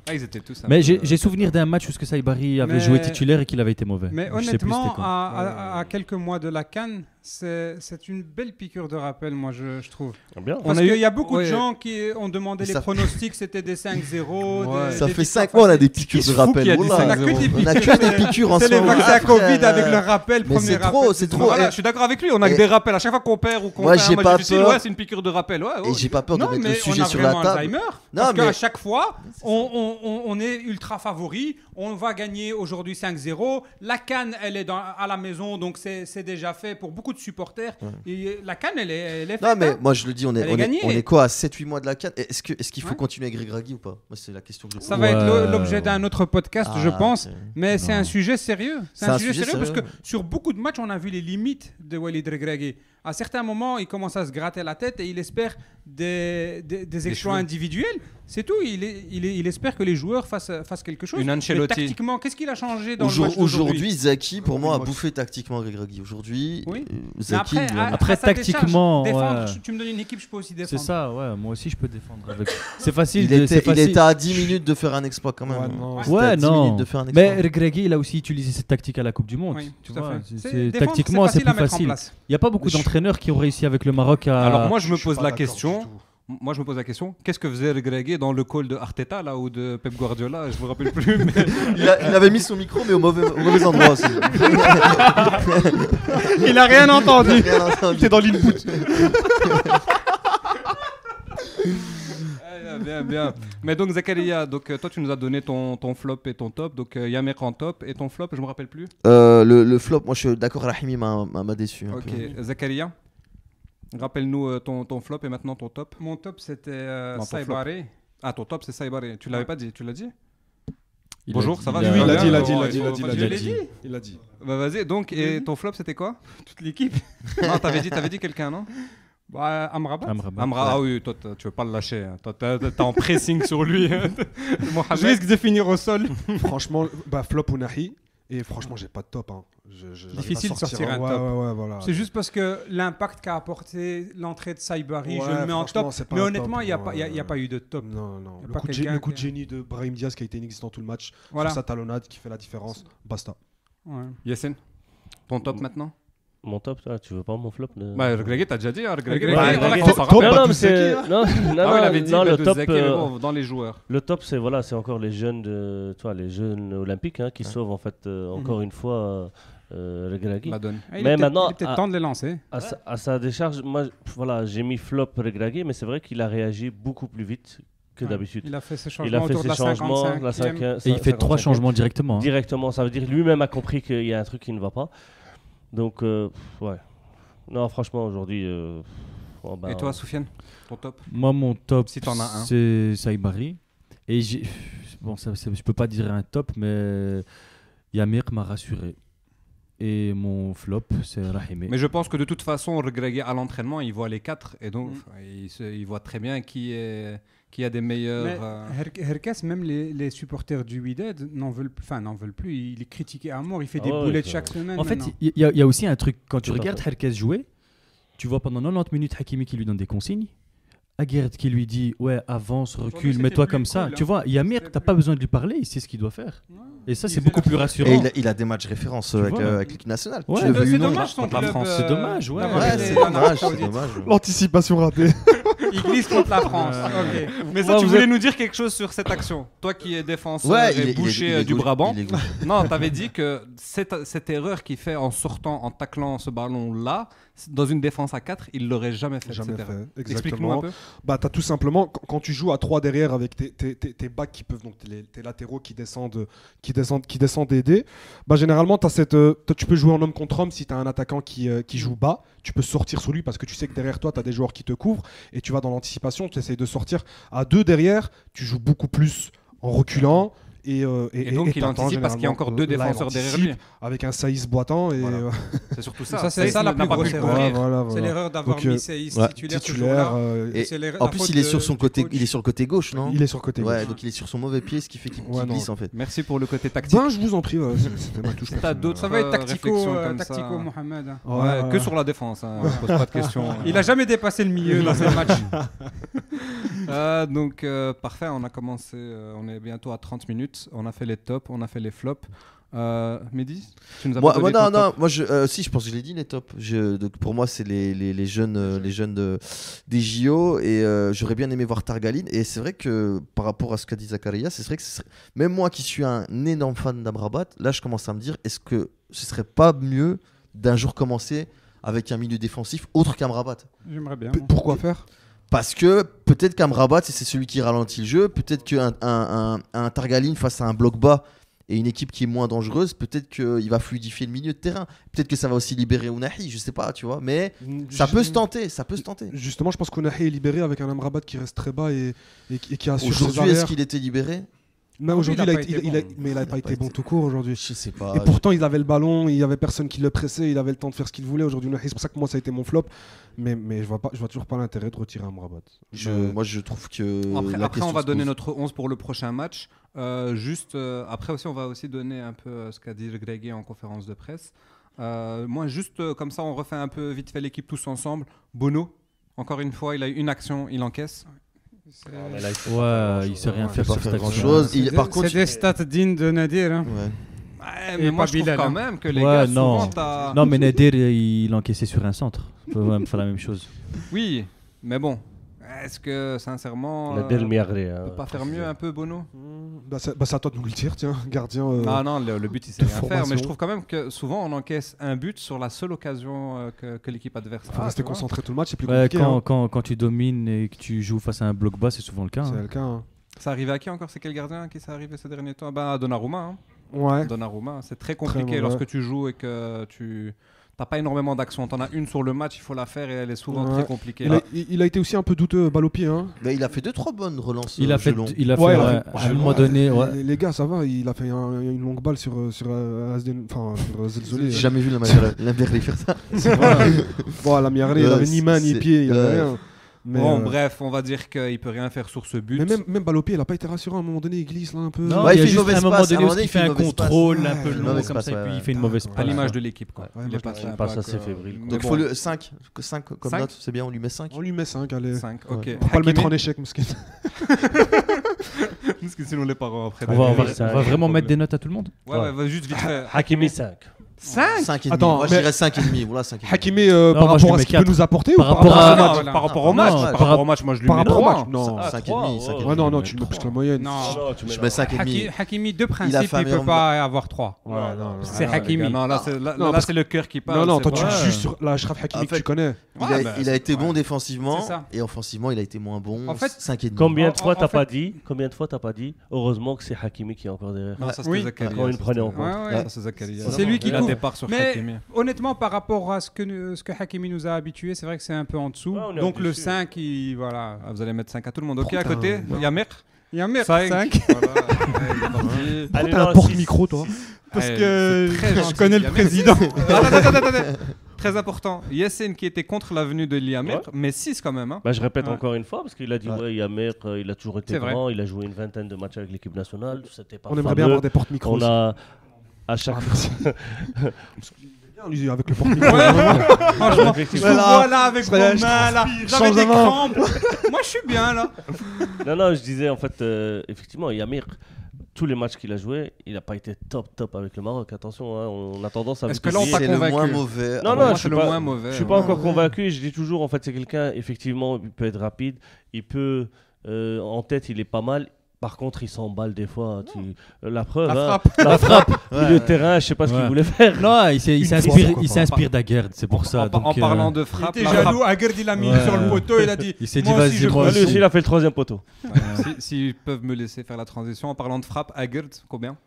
Ah, ils étaient tous. un Mais peu, j'ai souvenir d'un match où ce que Saibari avait Mais- joué titulaire et qu'il avait été mauvais. Mais Je sais plus honnêtement, c'était quand. à quelques mois de la CAN, c'est une belle piqûre de rappel, moi, je trouve. Bien. Parce a qu'il eu- y a beaucoup de ouais. gens qui ont demandé Mais les ça- pronostics, c'était des 5-0. Ouais. des Ça fait victoires 5 mois, on a des faciles. piqûres Qui de se fout rappel. qu'il y a dit Wallah. On a que des On a piqûres. que des piqûres en C'est ce les moment. vaccins Après, Covid avec le rappel, mais premier c'est trop, rappel. c'est tout. trop. Voilà, Et- je suis d'accord avec lui. On a que et- des rappels à chaque fois qu'on perd ou qu'on Moi, fait j'ai un match pas difficile. peur. Ouais, c'est une piqûre de rappel. Ouais, Et j'ai pas peur de Non, mettre mais le on sujet a sur la vraiment table. Alzheimer. Non, Parce mais- qu'à chaque fois, on est ultra favori. On va gagner aujourd'hui 5-0. La CAN, elle est à la maison, donc c'est déjà fait pour beaucoup de supporters. Et la CAN, elle est faite. Non, mais hein. moi je le dis, on Elle est est gagnée. quoi à 7-8 mois de la 4? Est-ce qu'il faut Ouais. continuer avec Regragui ou pas? Moi, c'est la question que je Ça pose. va être Ouais. l'objet d'un autre podcast, Ah, je pense. c'est- Mais c'est Non. un sujet sérieux. C'est C'est un un sujet sujet sérieux parce que sérieux. sur beaucoup de matchs, on a vu les limites de Walid Regragui. à certains moments, il commence à se gratter la tête et il espère des exploits individuels. C'est tout. Il espère que les joueurs fassent quelque chose. Une Mais Ancelotti. tactiquement, qu'est-ce qu'il a changé dans le match d'aujourd'hui? Aujourd'hui, Zaki, pour moi, a bouffé tactiquement Regragui. Aujourd'hui, Oui. Zaki. Mais Après, à sa décharge, tactiquement, défendre, ouais. tu me donnes une équipe, je peux aussi défendre. C'est ça, ouais. Moi aussi, je peux défendre. C'est facile. Il était à 10 minutes de faire un exploit quand même. Ouais, non. C'était à 10 minutes de faire un exploit. Mais Regragui, il a aussi utilisé cette tactique à la Coupe du Monde. Oui, tu tout à vois, fait. c'est- Défendre, tactiquement, c'est à plus mettre en facile. place. Il n'y a pas beaucoup d'entraîneurs qui ont réussi avec le Maroc à. Alors moi je me suis pose pas la d'accord question. du tout. Moi je me pose la question. Qu'est-ce que faisait Regragui dans le call de Arteta là ou de Pep Guardiola? Je me rappelle plus. Mais... Il avait mis son micro, mais au mauvais endroit aussi. il a rien entendu. Rien entendu. Il était dans l'input. Bien, bien. Mais donc Zakaria, donc toi tu nous as donné ton flop et ton top. Donc Yamek en top et ton flop, je me rappelle plus. Le flop, moi je suis d'accord, Rahimi m'a déçu. un Ok, peu. Zakaria, rappelle-nous ton flop et maintenant ton top. Mon top, c'était Non, ton Saïbaré. Ah, ton top c'est Saïbaré. Tu l'avais pas dit, tu l'as dit? Il Bonjour, a- ça va? il a- Oui, il a dit, il a dit, Bon, il a dit, il a dit, faut- il a je dit. l'ai dit. Il a dit. Bah vas-y, donc et ton flop c'était quoi? Toute l'équipe. Non, t'avais dit quelqu'un, non? Bah, Amrabat. Amrabat. Amra, ah oui, toi tu veux pas le lâcher. Hein. Toi t'es en pressing sur lui. Je risque de finir au sol. Franchement, flop ou Nahi. Et franchement, j'ai pas de top. Hein. Difficile de sortir un ouais, top. Ouais, voilà. C'est juste parce que l'impact qu'a apporté l'entrée de Saïbari, je Ouais, le mets en franchement, top. c'est pas Mais un honnêtement, top. il n'y a pas eu de top. Non, non. Y a Le pas coup, quelqu'un le coup de qui- génie de Brahim Diaz qui a été inexistant tout le match. Voilà. Sur sa talonnade qui fait la différence. Basta. Ouais. Yassine, ton top maintenant? Mon top, tu veux pas mon flop Bah, Regragui, t'as déjà dit. Hein, Regragui, Regragui, bah, on a- on s'en top, rappelle. pas non, tout mais c'est. Zaki, Non, non, Ah, il avait dit non, le le de top. Zaki, mais bon, dans les joueurs. Le top, c'est encore les jeunes, les jeunes olympiques qui sauvent en fait encore une fois Regragui. La donne. Ah, il Mais est peut-être- maintenant, il est peut-être à- temps de les lancer. À sa décharge, moi, j'ai mis flop Regragui, mais c'est vrai qu'il a réagi beaucoup plus vite que Ouais. d'habitude. Il a fait ses Il changements a fait autour de ses la changements, 55e. la 5e. Et il fait 3 changements directement. Hein. Directement, ça veut dire lui-même a compris qu'il y a un truc qui ne va pas. Donc, ouais. Non, franchement, aujourd'hui. Et toi, Soufiane, ton top? Moi, mon top, Si t'en as un. c'est Saïbari. Et bon, je peux pas dire un top, mais Yamir m'a rassuré. Et mon flop, c'est Rahimi. Mais je pense que de toute façon, Regragui à l'entraînement, il voit les 4 et donc il voit très bien qui a des meilleurs. Mais Herkes, même les supporters du Wydad n'en veulent plus. Il est critiqué à mort. Il fait Ah des ouais, boulettes ça- chaque semaine. En fait, maintenant. il y a aussi un truc. Quand tu Tout à regardes fait. Herkes jouer, tu vois pendant 90 minutes Hakimi qui lui donne des consignes. Aguerd qui lui dit ouais, avance, recule, c'était mets-toi plus comme ça. cool, Tu hein. vois, Yamir, C'était t'as plus- pas besoin de lui parler, il sait ce qu'il doit faire. Ouais. Et ça, Il c'est faisait beaucoup la- plus rassurant. Et il a des matchs références Tu vois. avec l'équipe nationale. Ouais. Tu le veuilles C'est ou non. dommage son contre la club. France. C'est dommage, ouais. d'avoir Ouais, été c'est en Arabie dommage, c'est Saoudite. dommage. L'anticipation ratée. Il glisse contre la France. Ok. Mais ça, Moi, tu vous voulais êtes- nous dire quelque chose sur cette action? Toi qui es défenseur Ouais, et boucher du gauche- Brabant. il est gauche. Non, t'avais dit que cette erreur qu'il fait en sortant, en taclant ce ballon-là, dans une défense à 4, il l'aurait jamais fait. Jamais cette erreur. fait. Explique-nous un Exactement. peu. Bah, t'as tout simplement, quand tu joues à 3 derrière avec tes backs qui peuvent, donc tes latéraux qui descendent aider, bah, généralement, tu peux jouer en homme contre homme si tu as un attaquant qui joue bas. Tu peux sortir sur lui parce que tu sais que derrière toi, tu as des joueurs qui te couvrent et tu vas dans l'anticipation, tu essayes de sortir. À 2 derrière, tu joues beaucoup plus en reculant. Et donc, il t'attends anticipe parce qu'il y a encore généralement, 2 là, il défenseurs derrière anticipe lui. Avec un Saïs Boitan. Et, Voilà. C'est surtout ça. Ça, c'est ça la n'a plus pas grosse pu le erreur. couvrir. voilà. C'est l'erreur d'avoir Donc, mis Saïs ouais, titulaire ce titulaire. jour-là. Et C'est l'erreur- en la plus, faute il est de- sur son du côté, coach. il est sur le côté gauche, non? Il est sur le côté Ouais, gauche. donc il est sur son mauvais pied, ce qui fait qu'il Ouais, non. glisse en fait. Merci pour le côté tactique. Ben, je vous en prie, c'était ma touche. T'as d'autres Ça va être réflexion comme ça. tactico, Mohamed. Ouais, que sur la défense. Hein. On se pose pas de questions. Il a jamais dépassé le milieu dans un match. Donc, parfait, on a commencé, on est bientôt à 30 minutes. On a fait les tops, on a fait les flops. Mehdi, tu nous as pas donné ton top. Moi, si, je pense que je l'ai dit, les tops. Donc, pour moi, c'est les jeunes, des JO. Et j'aurais bien aimé voir Targaline. Et c'est vrai que par rapport à ce qu'a dit Zakaria, c'est vrai que même moi qui suis un énorme fan d'Amrabat, là, je commence à me dire, est-ce que ce serait pas mieux d'un jour commencer avec un milieu défensif autre qu'Amrabat? J'aimerais bien. Pourquoi faire? Parce que peut-être qu'Amrabat, c'est celui qui ralentit le jeu. Peut-être qu'un un Targaline face à un bloc bas et une équipe qui est moins dangereuse, peut-être qu'il va fluidifier le milieu de terrain. Peut-être que ça va aussi libérer Ounahi, je sais pas, tu vois. Mais ça peut se tenter, ça peut se tenter. Justement, je pense qu'Ounahi est libéré avec un Amrabat qui reste très bas et qui assure ses Aujourd'hui, arrières. est-ce qu'il était libéré? Mais aujourd'hui, il a il pas été bon. mais il a pas été bon tout court aujourd'hui. Je sais pas. Et pourtant, il avait le ballon, il y avait personne qui le pressait, il avait le temps de faire ce qu'il voulait. Aujourd'hui, c'est pour ça que moi, ça a été mon flop. Mais je vois toujours pas l'intérêt de retirer Amrabat. Moi, je trouve que. Après on va donner notre 11 pour le prochain match. Après aussi, on va aussi donner un peu ce qu'a dit le Grégué en conférence de presse. Moi, juste comme ça, on refait un peu vite fait l'équipe tous ensemble. Bono, encore une fois, il a eu une action, il encaisse. Ouais, il sait rien faire pas sur faire cette grand action. chose. Par contre, C'est des stats dignes de Nadir. Hein. ouais. Ouais, Et mais moi, pas je trouve Bilal, quand hein. même que les Ouais, gars, non. souvent, t'as... Non, mais Nadir, il encaissait sur un centre. On peut même faire la même chose. Oui, mais bon, est-ce que, sincèrement, La Del Miagre. on peut pas faire mieux un peu, Bono? C'est à toi de nous le dire, tiens, gardien. Non, le but, il sait de rien faire. formation. Mais je trouve quand même que souvent, on encaisse un but sur la seule occasion que l'équipe adverse Faut a. rester tu vois. concentré tout le match, c'est plus Ouais, compliqué. hein. quand tu domines et que tu joues face à un bloc bas, c'est souvent le cas. C'est hein. le cas. hein. Ça arrivait à qui encore? C'est quel gardien qui s'est arrivé ces derniers temps? À Donnarumma. Hein. Ouais. Donnarumma, c'est très compliqué mauvais. lorsque tu joues et que tu n'as pas énormément d'actions. Tu en as une sur le match, il faut la faire et elle est souvent Ouais. très compliquée. Il a été aussi un peu douteux, balle au pied. Hein. Mais il a fait 2-3 bonnes relances. Il a fait, Gelon. ouais, à un moment Ouais, donné, ouais. Les gars, ça va, il a fait une longue balle sur Zelzolé. J'ai jamais vu la Berlé faire ça. Bon, la Miaré, il avait ni main ni c'est- pied, il avait rien. Mais, Bon, bref, on va dire qu'il peut rien faire sur ce but. mais même balle au pied, il a pas été rassurant. À un moment donné, il glisse là un peu. Non, Ouais, il y a il fait une juste mauvaise un moment passe, donné à un où moment il fait un donné, il fait une mauvaise contrôle passe. un peu Ouais, une long mauvaise comme passe, ça et puis ouais. il fait une mauvaise à passe. l'image de l'équipe, quoi. Ouais, Il moi, est pas je très Une passe assez fébrile. Mais Donc bon, faut le 5 comme 5? note, c'est bien, on lui met 5. On lui met 5, allez. 5, ok. Ouais. On va pas le mettre en Hakimi, échec, Mousquet. parce que sinon les parents après. On va ça, vraiment problème. mettre des notes à tout le monde. Ouais, va juste vite fait. Hakimi 5. 5 5,5. Attends, Moi je mais- dirais 5,5. Voilà, 5,5. Hakimi, moi, par je lui rapport à mets ce qu'il peut 4. nous apporter Par ou rapport par à- rapport Non, au match par rapport au match, Non, par rapport au match, moi je lui Par mets rapport au 3. match, non. 5,5. 5,5. Ouais, non, tu me plus que la moyenne. Non. Je mets 5,5. Hakimi, de Il a principe, fait un il peut meilleur pas avoir 3. Ouais, non, C'est Ah, Hakimi. les gars, non, là c'est là, Non, là, parce c'est le cœur qui parle. Non, non, c'est toi pas- tu Ouais. le juges sur l'Ashraf Hakimi En que fait, tu connais. Il a été bon défensivement C'est ça. et offensivement il a été moins bon. En fait, 5,5. Combien de En- fois en t'as fait- pas dit heureusement que c'est Hakimi qui est encore derrière. Non, ça c'était Oui. Zakaria. Quand il ça, prenait en c'était- compte. Ouais, ouais. Ça, c'est Zakaria. C'est lui qui Il a couvre. des parts sur Mais Hakimi. honnêtement, par rapport à ce que Hakimi nous a habitués, c'est vrai que c'est un peu en dessous. Ouais, on est Donc le habitué. 5, voilà. Ah, vous allez mettre 5 à tout le monde. Ok, Putain, à côté, non. Yamer. Il y a un mec 5. 5. Allez, T'as un non, porte-micro, toi. Parce Ouais, que c'est très je gentil, connais le Yamer. président. Attends. Très important. Yassine qui était contre la venue de Liamer, Ouais. mais 6 quand même. Hein. Bah, je répète Ouais. encore une fois parce qu'il a dit Ouais. ouais, Yamer, il a toujours été C'est vrai. grand, il a joué une vingtaine de matchs avec l'équipe nationale, c'était pas On aimerait fameux. bien avoir des porte-micros. On aussi. a à chaque Ah, merci. Bien, lui, avec le porte-micro. Franchement, je Effectivement. vous vois là avec vos Ouais, je mains là. J'avais change des d'avant. crampes. Moi, je suis bien là. Non, je disais en fait, effectivement, Yamer, tous les matchs qu'il a joué, il n'a pas été top avec le Maroc. Attention, hein, on a tendance à Est-ce que là, on l'oublier. pas C'est le convaincu. moins mauvais. Non, Ah, non, ouais. je c'est suis le pas- moins mauvais. Je suis pas encore convaincu. Je dis toujours, en fait, c'est quelqu'un, effectivement, il peut être rapide, il peut, en tête, il est pas mal. Par contre, il s'emballe des fois. La preuve, la frappe, milieu de terrain, je sais pas ce qu'il Ouais. voulait faire. Non, il s'inspire fois, s'inspire d'Aguerd, c'est pour ça. En donc, parlant de Il frappe, était la frappe- jaloux. Aguerd, il a mis Ouais. sur le poteau. Il a dit il s'est dit moi aussi, vas-y je moi Lui aussi, aussi. il a fait le troisième poteau. S'ils peuvent me laisser faire la transition, en parlant de frappe, Aguerd, combien?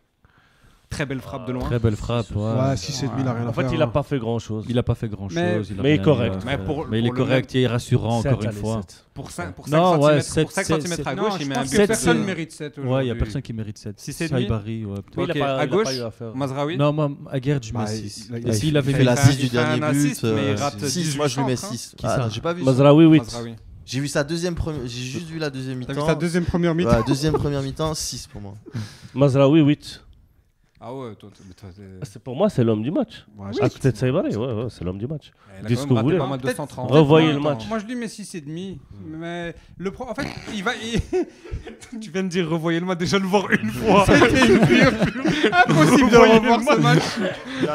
Très belle frappe de loin. Très belle frappe. Ouais, 6,5, il a rien à En faire. fait, il a pas fait grand chose. Il a pas fait grand Mais- chose. mais il est correct. Mais pour il est le correct, il est rassurant encore une fois. Pour 5 Non, ouais, cm à sept- gauche, non, il je met un pense but. que 7, personne c'est- mérite 7 Ouais, il y a aujourd'hui. personne qui mérite 7. 6,5. Saibari, ouais. peut-être. Oui, il a Ok, pas- à il a gauche, pas eu à faire. Mazraoui. Non, moi, Aguerd, je mets Bah, 6. il a- Et s'il avait Il fait la fait un- 6 du il fait un dernier assist, but. mais il rate 6, moi je lui mets 18 6. Qui ça J'ai pas vu. Mazraoui, 8. Mazraoui. J'ai vu sa deuxième première. J'ai juste vu la deuxième T'as mi-temps. vu sa deuxième première mi-temps Ouais, deuxième première mi-temps, 6 pour moi. Mazraoui, 8. Ah ouais, toi, Pour moi, c'est l'homme du match. Ouais, À côté de Saibari, ouais, c'est l'homme du match. il a Dis quand ce même que vous raté voulez. pas mal de Peut-être- 130. Revoyez Moi, le match. Moi, je lui mets 6,5. Mais en fait, il va. Tu viens de dire revoyez le match, déjà le voir une fois. Impossible de revoir ce match.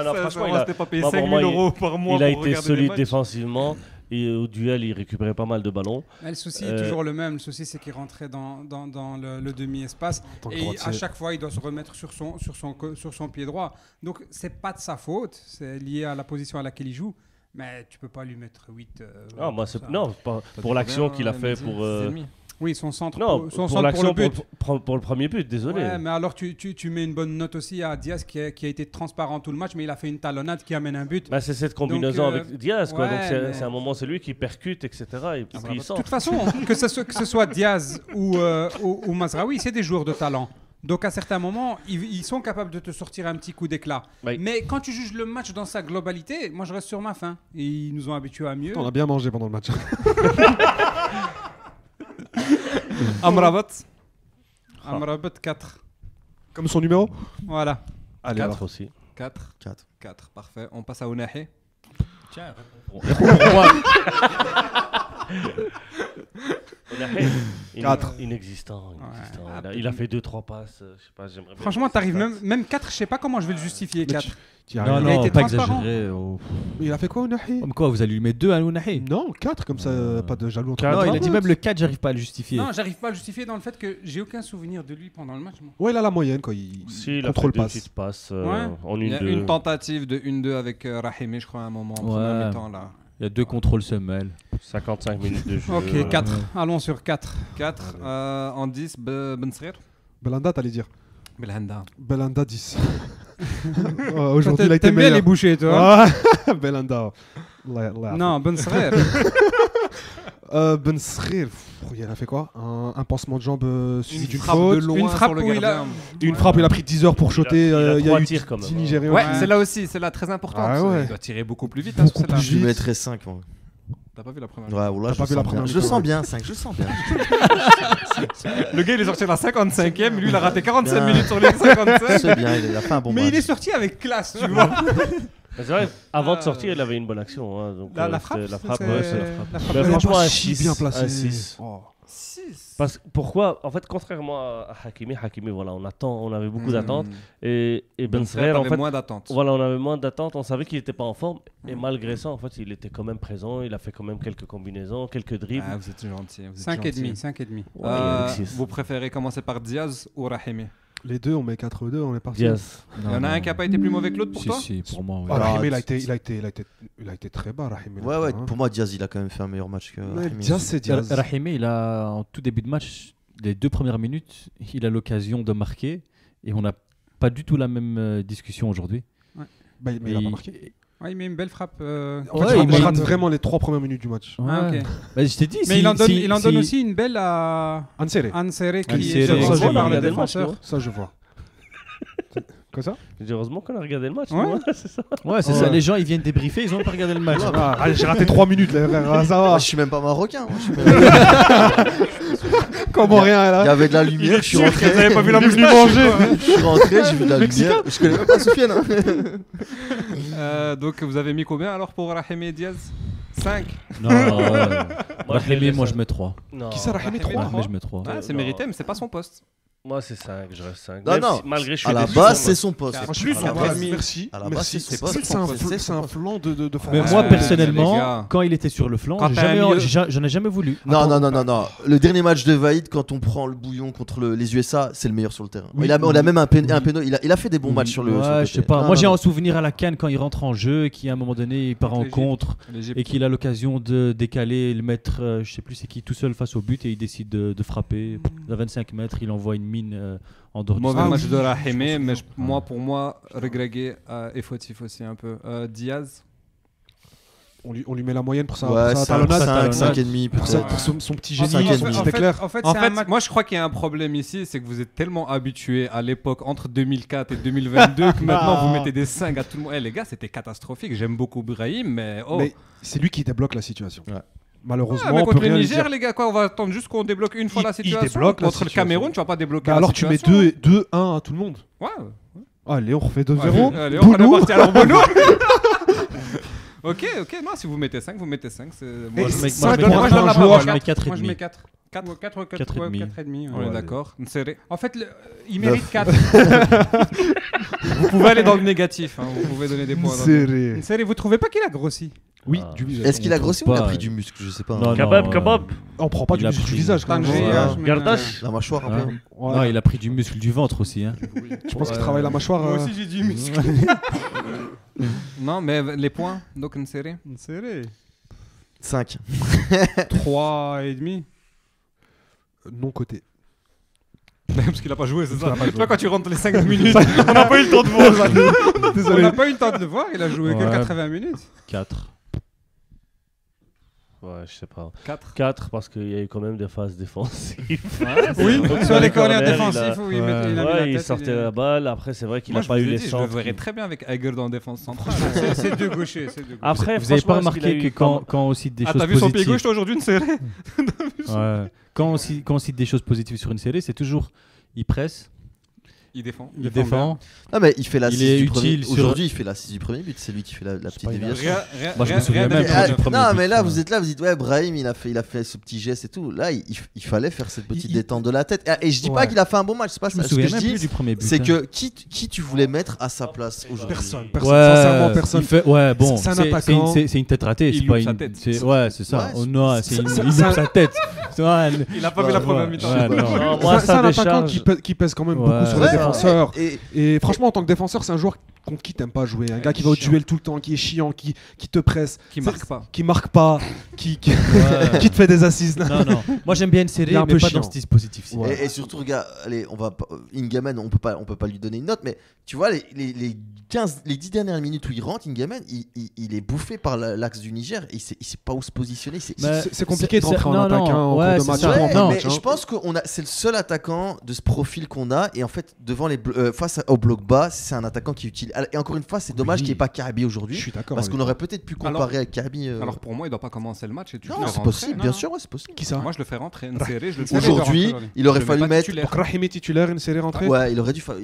Non, franchement, on s'était pas payé moi, 5 pour 000 moi, euros par mois il a pour été regarder les solide matchs. défensivement. Et au duel, il récupérait pas mal de ballons. Mais le souci est toujours le même. Le souci, c'est qu'il rentrait dans le demi-espace. tant que Et droitier. à chaque fois, il doit se remettre sur son pied droit. Donc, c'est pas de sa faute. C'est lié à la position à laquelle il joue. Mais tu peux pas lui mettre 8. Ah, moi, c'est ça. non, pas T'as pour dit l'action combien, qu'il a fait Mehdi pour. 6,5. Oui, son centre. Non, son pour centre l'action, pour le but. pour le premier but, désolé. Ouais, mais alors tu mets une bonne note aussi à Diaz qui a été transparent tout le match, mais il a fait une talonnade qui amène un but. Bah, c'est cette combinaison Donc, avec Diaz, quoi. ouais, Donc c'est mais- c'est un moment, c'est lui qui percute, etc. Et puis il De sort. toute façon, que ce soit Diaz ou Mazraoui, c'est des joueurs de talent. Donc à certains moments, ils sont capables de te sortir un petit coup d'éclat. Oui. Mais quand tu juges le match dans sa globalité, moi je reste sur ma faim. Et ils nous ont habitués à mieux. On a bien mangé pendant le match. Amrabat. Amrabat 4. Comme son numéro. Voilà. Allez, 4 alors. aussi. 4. 4. 4, parfait. On passe à Ounahi. Tiens, Quatre. Inexistant. Ouais. Il a fait 2-3 passes. Je sais pas, j'aimerais bien Franchement, voir t'arrives ses stats. même 4, je sais pas comment je vais le justifier. 4. Tu y non, arrives. Il a non, été pas transparent. exagéré. Oh. Il a fait quoi, Ounahi? Comme quoi, vous allez lui mettre 2 à Ounahi? Non, 4, comme ça, pas de jaloux entre Quatre. Non, nous. il a dit même le 4, j'arrive pas à le justifier. Non, j'arrive pas à le justifier dans le fait que j'ai aucun souvenir de lui pendant le match. moi. Ouais, il a la moyenne, quoi. Il Si, il a fait contrôle 2 passe. petites passes Ouais. en Il y a 1-2. une tentative de 1-2 avec Rahimi, je crois, à un moment en Ouais. première mi-temps là. Il y a 2 contrôles semelles. 55 minutes de jeu. Ok, 4. Allons sur 4. 4. En 10, Ben Srir. Belanda, t'allais dire. Belhanda. Belanda 10. Aujourd'hui, il a été T'aimes bien meilleur. les bouchées, toi. Ah, Belanda. Non, Ben Srer. Ben Srir, il a fait quoi? Un pansement de jambe suivi Une d'une frappe faute. de loin Une frappe sur le où il a- gardien. Une frappe, il a pris 10 heures pour shotter. il a Il y a 3 eu tirs quand même. 10 Nigériens. Ouais, Ouais. c'est là aussi, c'est là très important. Ah ouais. Il doit tirer beaucoup plus vite. Hein, Beaucoup sur celle-là. plus Je lui vite. mettrais 5. Moi. T'as pas vu la première Ouais, là, T'as pas vu la première je le mi-temps, sens ouais. bien, 5. Je le sens bien. Le gars, il est sorti à la 55e, lui, il a raté 45 Bien. minutes sur les 55. C'est bien, il a fait un bon Mais match. il est sorti avec classe, tu vois. Mais c'est vrai, avant de sortir, il avait une bonne action. Hein, donc, La c'était frappe, la frappe, c'est- ouais, c'est la la frappe Mais de franchement, pas un si 6, bien placé. un 6. Oh. 6. Parce pourquoi En fait, contrairement à Hakimi, voilà, on avait beaucoup d'attentes. Et Ben Srer, en fait, moins d'attentes. voilà, on avait moins d'attentes. On savait qu'il n'était pas en forme. Et malgré ça, en fait, il était quand même présent. Il a fait quand même quelques combinaisons, quelques dribbles. Ah, vous êtes gentil. 5,5. 5,5. Ouais, Alexis. Vous préférez commencer par Diaz ou Rahimi? Les deux, on met 4-2, on est parti. Diaz. Il y en a un qui n'a pas été plus mauvais que l'autre pour si, toi? Si, pour moi, oui. Ah, Alors, Rahimi, il a été très bas, Rahimi. Ouais, ouais, Hein. pour moi, Diaz, il a quand même fait un meilleur match que Ouais, Hakimi. Diaz, c'est Diaz. Rahimi, il a, en tout début de match, les 2 premières minutes, il a l'occasion de marquer. Et on n'a pas du tout la même discussion aujourd'hui. Bah, mais il a Et pas marqué. Ouais, il met une belle frappe. En fait, Ouais, je il rate met une- vraiment les 3 premières minutes du match. Ouais. Ah, ok. Bah, je t'ai dit, Mais si- il en donne, si- il en donne si- aussi une belle à Ansere. Ansere qui Ansere, est ça, heureusement j'ai par le regardé le match, défenseur. non Ça, je vois. Quoi ça? J'ai dit, heureusement qu'on a regardé le match. Ouais. non c'est ça. Ouais, c'est ça. Les gens, ils viennent débriefer, ils ont pas regardé le match. Ah, allez, j'ai raté 3 minutes, là, frère. Ah, ça Moi, va. je suis même pas marocain. Moi, je suis même- Comment rien, Il y là? avait de la lumière, je suis rentré. Vous avez pas vu la venu manger. Je suis rentré, j'ai vu de la lumière. Je connais même pas Soufiane. Donc vous avez mis combien alors pour Rahimi et Diaz? 5. Non, Moi, je les Rahimi, laisse moi à- je mets 3. Non, Qui ça, Rahimi 3? Rahimi, je mets 3. Ah, c'est non. mérité, mais c'est pas son poste. Moi, c'est 5. Je reste 5. Non, Même non. si- malgré je suis À la déçu, base, moi. c'est son poste. Plus, À la son base, poste. Merci. À la base, Merci. c'est son poste. C'est un flanc de Mais formation. moi, les personnellement, gars. quand il était sur le flanc, Quand j'ai t'as un jamais- milieu- j'en ai jamais voulu. Non, non, non, non, non. Le dernier match de Vaïd, quand on prend le bouillon contre les USA, c'est le meilleur sur le terrain. Oui. On a même un péno. Il a fait des bons matchs sur le. Ouais, sur le je sais côté. pas. Non, Moi, non, j'ai non. en souvenir à la CAN quand il rentre en jeu, et qu'à un moment donné, il part en L'Égypte. contre L'Égypte. et qu'il a l'occasion de décaler, le mettre, je sais plus c'est qui, tout seul face au but et il décide de frapper. À 25 mètres, il envoie une mine en dehors du Mauvais stade. match oui, de je Rahimi, m'en mais souviens. pour moi, Regragui est fautif aussi un peu. Diaz, On lui met la moyenne pour sa Ouais, talonnade. 5, talonnade. 5,5 Pour peut-être. son petit En génie, fait, son en petit fait, éclair. En fait, en c'est un fait, match. moi je crois qu'il y a un problème ici, c'est que vous êtes tellement habitués à l'époque entre 2004 et 2022 que maintenant vous mettez des 5 à tout le monde. Eh, les gars, c'était catastrophique. J'aime beaucoup Brahim, mais oh. Mais c'est lui qui débloque la situation. Ouais. Malheureusement, Ah, mais on peut contre le rien lui Niger, dire. les gars, quoi, on va attendre juste qu'on débloque une fois Il- la il situation. débloque la Contre le situation. Cameroun, tu vas pas débloquer Bah la alors tu mets situation. 2-1 à tout le monde. Ouais. Allez, on refait 2-0. Allez, on est Boulou. parti. Alors, Bono. Ok, non, si vous mettez 5, vous mettez 5. Moi, je mets ça, moi, je pour mets un 4, joueur, moi, je mets 4 et Moi, je demi. mets 4. 4, 4, 4, 4 et demi. 4 et demi. On est d'accord. Serré. En fait, il mérite 4. Vous pouvez aller dans le négatif. Hein. Vous pouvez donner des points. dans le- Serré. Série, vous trouvez pas qu'il a grossi? Oui, Ah. du visage. Est-ce qu'il a on grossi ou trouve il a pas, pris du muscle? Je sais pas. Non, Kebab, non, kebab. On prend pas Il du a muscle du pris- visage quand même. Tanger, Voilà. je mets Gardache. La mâchoire un peu. Ouais. Non, il a pris du muscle du ventre aussi. Hein. Je pense qu'il travaille la mâchoire. Moi aussi, j'ai dit muscle. Non, mais les points. Donc, une série. Serré. 5. 3 et demi. Non coté. Parce qu'il a pas joué, c'est ça. Il a pas joué. Toi, quand tu rentres les 5 minutes, on n'a pas eu le temps de voir. On Désolé. n'a pas eu le temps de le voir, il a joué que Ouais. 80 minutes. 4. Ouais, je sais pas. 4. 4 parce qu'il y a eu quand même des phases défensives. Oui, sur les corners corners, défensifs où il mettait il a mis la il tête, sortait la balle. Après, c'est vrai qu'il Moi, n'a je pas vous eu ai les dit, je le centres. verrais très bien avec Eiger dans défense centrale. C'est deux gauchers. C'est deux gauchers. Après, Vous avez pas franchement, est-ce qu'il a remarqué eu que quand on cite des Ah, choses t'as vu son pied positives, gauche toi, aujourd'hui, une série ouais, quand on cite des choses positives sur une série, c'est toujours il presse, Il défend. il défend. Non, mais il fait Il l'assise est du premier. utile sur- Aujourd'hui, il fait l'assise du premier but. C'est lui qui fait la petite pas déviation. Moi, je me souviens même Mais, pas du premier non, but, mais là, ouais. vous êtes là, vous dites, ouais, Brahim, il a fait ce petit geste et tout. Là, il fallait faire cette petite détente de la tête. Et je dis pas Ouais. qu'il a fait un bon match, c'est pas Je me ça. Ce que souviens je même plus dis, du premier but. c'est hein. que qui tu voulais mettre à sa place aujourd'hui? Personne, Ouais, sincèrement, personne. il fait- ouais, bon, C'est un attaquant. c'est une tête ratée, Il c'est pas loupe sa une. tête. Ouais, c'est ça. Ouais, Oh non, c'est ça- il ça- loupe ça- sa tête. Ouais, Il a pas vu la première ouais, mi-temps. ouais, non. Non, moi, C'est ça un attaquant décharge. qui pèse quand même Ouais. beaucoup sur Ouais, les défenseurs. Et Et franchement, en tant que défenseur, c'est un joueur contre qui t'aimes pas jouer. Un gars qui va au chiant. duel tout le temps, qui est chiant, qui te presse, Qui marque pas. qui marque pas, qui Ouais. qui te fait des assises. Non, non. Moi, j'aime bien une série, Il est un mais peu pas chiant. dans ce dispositif. Ouais. Et surtout, regarde, allez, on va pas, Ingamen, on peut pas lui donner une note, mais tu vois, les 10 dernières minutes où il rentre, Ingamen, il est bouffé par l'axe du Niger et il sait pas où se positionner. Mais- C'est compliqué de rentrer en non, attaquant non, en ouais, cours de c'est match. ça. surtout en Ouais, fin de non, match, mais hein. je pense que c'est le seul attaquant de ce profil qu'on a et en fait devant face au bloc bas c'est un attaquant qui est utile et encore une fois c'est dommage Oui. qu'il n'y ait pas Karabi Je aujourd'hui suis d'accord. parce avec qu'on aurait peut-être pu comparer avec Karabi Alors pour moi, il doit pas commencer le match et tu le non fais c'est rentrer. possible non, bien non. sûr ouais, c'est possible qui ça. Moi, je le fais rentrer une série, je le Aujourd'hui, fais aujourd'hui rentrer. il aurait Je le fallu mets pas mettre titulaire. Donc Rahimi titulaire, une série rentrée. ouais il aurait dû faire ça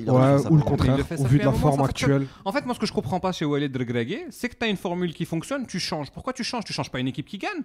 Ou le par contraire, Il le fait, ça au vu fait de un la moment, forme ça fonctionne. actuelle. En fait, moi, ce que je comprends pas chez Walid Regragui, c'est que tu as une formule qui fonctionne, tu changes. Pourquoi tu changes? Tu changes pas une équipe qui gagne.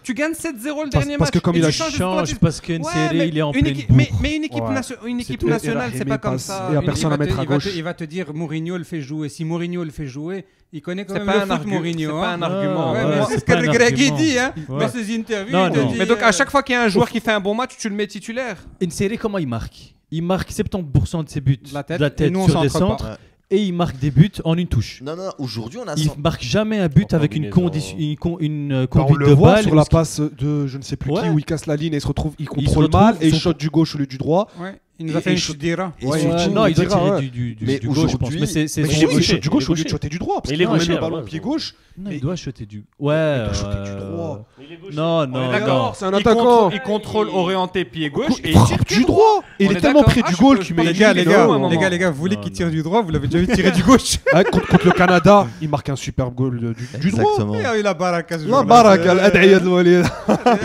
Tu gagnes 7-0 le dernier parce match. que comme et il a tu changes Change parce qu'une Ouais, série, mais il est en une pleine équipe- bourre. mais une équipe, Ouais. une équipe tout. nationale, c'est Rahimi pas comme passe. ça. Il y a Une personne à équipe- mettre à gauche. Il va te dire Mourinho le fait jouer. Si Mourinho le fait jouer, il connaît quand C'est même pas le un foot, argument. Mourinho. C'est pas hein. un argument. Ouais, Ouais, mais ouais, c'est ce c'est pas que un Regragui argument. dit. Hein. Ouais. Dans ses interviews, Non, il te non. dit, Mais donc, à chaque fois qu'il y a un joueur qui fait un bon match, tu le mets titulaire. Une série, comment il marque? Il marque 70% de ses buts De la tête. de la Et tête nous, on sur des centre pas. centres Ouais. et il marque des buts en une touche. non aujourd'hui on a Il marque jamais un but En avec une combinaison. condition, une On conduite le de voit balle. sur la passe de je ne sais plus Ouais. qui où il casse la ligne et il se retrouve, il se contrôle retrouve, mal et il son- shot du gauche au lieu du droit. Ouais. Il nous a fait Et une shoot- chudira. et Ouais, surtout, non, il doit dira, tirer ouais. du Mais gauche, je pense. aujourd'hui- Mais c'est Mais son Mais il est il gaucher, shot du gauche il est au lieu de gaucher. shotter du droit parce Mais qu'il il est ramène gaucher, le ballon ouais. pied gauche. Non, Mais- il doit shotter du. Ouais. peut shotter du droit. Non, non, non. C'est un attaquant. Il contrôle orienté pied gauche et il Frappe tire pied du droit. Et il On est est tellement d'accord. près Ah, du je goal peux- qu'il les met gars, les Les gars, vous voulez qu'il tire du droit, vous l'avez déjà vu tirer du gauche. Contre le Canada, il marque un superbe goal du droit. exactement Il a eu la baraka ce La jour-là. baraka, الأدعية الوليد.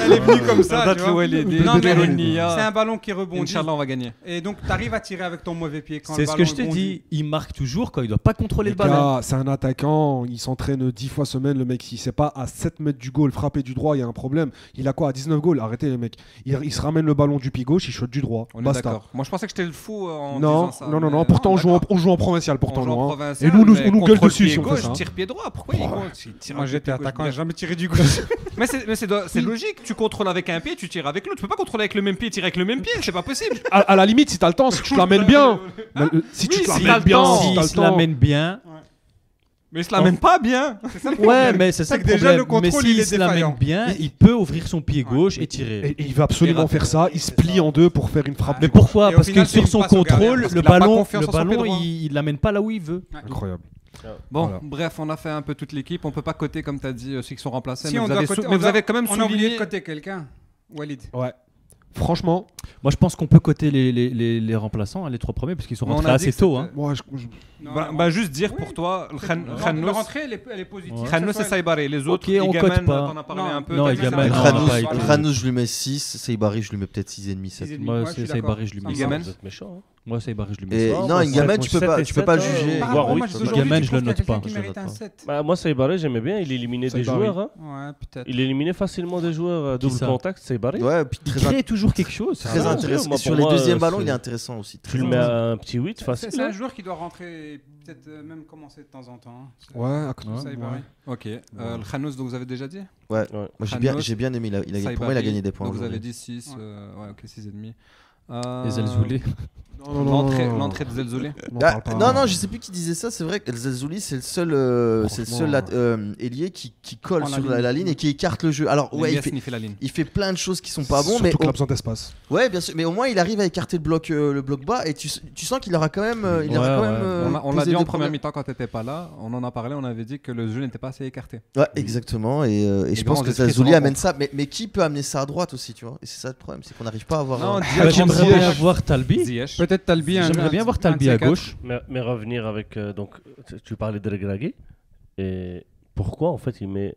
Elle est venue comme ça. tu vois. Non, mais Inch'Allah, c'est un ballon qui rebondit. on va gagner. Et donc, tu arrives à tirer avec ton mauvais pied. Quand C'est le ce que ballon je te rebondit. dis. Il marque toujours quand il doit pas contrôler Les le ballon. gars, c'est un attaquant, il s'entraîne 10 fois semaine, le mec, s'il sait pas à 7 mètres du goal, frapper du droit, il y a un problème. Il a quoi à 19 goals? Arrêtez les mecs. Il se ramène le ballon du pied gauche, il shot du droit. On est Basta. d'accord. Moi, je pensais que j'étais le fou en Non, disant ça. non, non, mais non. Pourtant, d'accord. on joue en provincial, pourtant, On joue en nous, hein. provincial, Et nous, mais on nous gueule contrôle dessus pied si on fait gauche, ça. tire pied droit. Pourquoi il tire Moi, avec j'étais pied gauche attaquant, bien. j'ai jamais tiré du gauche. Mais c'est logique. Tu contrôles avec un pied, tu tires avec l'autre. Tu peux pas contrôler avec le même pied, tirer avec le même pied. C'est pas possible. À la limite, si t'as le temps, si tu te l'amènes bien. Si tu Oui, te si t'as l'amènes le bien, temps. si t'as S'il le se temps. l'amène bien. Mais il se l'amène pas bien. Ouais, mais c'est ça C'est le que déjà, problème. le contrôle, mais il s'il est se l'amène défaillant. bien, il peut ouvrir son pied gauche et tirer. Et il veut absolument faire ça. Il se plie en deux pour faire une frappe. Mais du gauche. pourquoi? Et au Parce que final, c'est sur une son passe au gardien, contrôle, parce le qu'il a pas ballon, confiance en son pied droit. il l'amène pas là où il veut. Incroyable. Bon, Voilà. bref, on a fait un peu toute l'équipe. On peut pas coter, comme tu as dit, ceux qui sont remplacés. Si, mais on vous doit avez coter- mais on vous doit- avez quand même On a oublié de souligné. coter quelqu'un. Walid. Ouais. Franchement, Moi, je pense qu'on peut coter les remplaçants, hein, les 3 premiers, parce qu'ils sont Mais on rentrés a dit assez que tôt. c'était- hein. moi, Non, Bah, non, bah, juste dire Oui. pour toi, la Khanous rentrée, elle est positive. Ouais. Khanous et Cette fois, Saïbari. Les autres, Ok, on Igaman, cote pas. t'en as parlé Non, un peu. non, t'as Igaman, dit non, ça. on n'a pas été. Khanous, je lui mets 6, Saïbari, je lui mets peut-être 6,5, 7. 6,5. Moi, Ouais, je suis c'est d'accord. Saïbari, je lui mets Ça me Igaman. Vous êtes méchant. Hein. Moi, Saïbari, je lui Et mets Non, non, moi, Ingamen, tu peux pas 7 pas et 7, juger. Par Voire rapport au huit, match je d'aujourd'hui, Gamen, tu je le trouves qu'il y a note pas. quelqu'un qui Je le mérite note un pas. 7. Bah, moi, Saïbari, j'aimais bien. Il éliminait des Saïbari. joueurs. Hein. Ouais, peut-être. Il éliminait facilement des joueurs à double ça contact, Saïbari. Ouais, puis Il très crée toujours quelque chose. très Ah, intéressant. moi, Et sur pour les moi, deuxièmes ballons, c'est- il est intéressant aussi. Tu le mets à un petit 8 facile. C'est un hein. joueur qui doit rentrer, peut-être même commencer de temps en temps. hein. C'est- ouais, c'est Saïbari. Ok. Le Khanous, donc vous avez déjà dit Ouais. Ouais. Moi, Khanous, j'ai bien aimé. Pour moi, il a Saïbari, gagné des points donc vous avez aujourd'hui. dit 6. Ouais, ok, 6,5. Les Elzoulé. L'entrée de Zelzouli. Non, je sais plus qui disait ça. C'est vrai que Zelzouli, c'est le seul ailier qui colle sur la ligne et qui écarte le jeu. Alors, ouais, il fait plein de choses qui sont pas bons, mais surtout qu'il a besoin d'espace. Ouais, bien sûr, mais au moins il arrive à écarter le bloc bas et tu sens qu'il aura quand même. On l'a dit en première mi-temps quand t'étais pas là. On en a parlé, on avait dit que le jeu n'était pas assez écarté. Ouais, exactement. Et je pense que Zelzouli amène ça. Mais qui peut amener ça à droite aussi, tu vois? Et c'est ça le problème, c'est qu'on n'arrive pas à avoir. J'aimerais bien voir Talbi. Peut-être Talbi. J'aimerais bien voir Talbi à gauche. Mais revenir avec. Donc, tu parlais de Regragui. Et pourquoi, en fait, il met.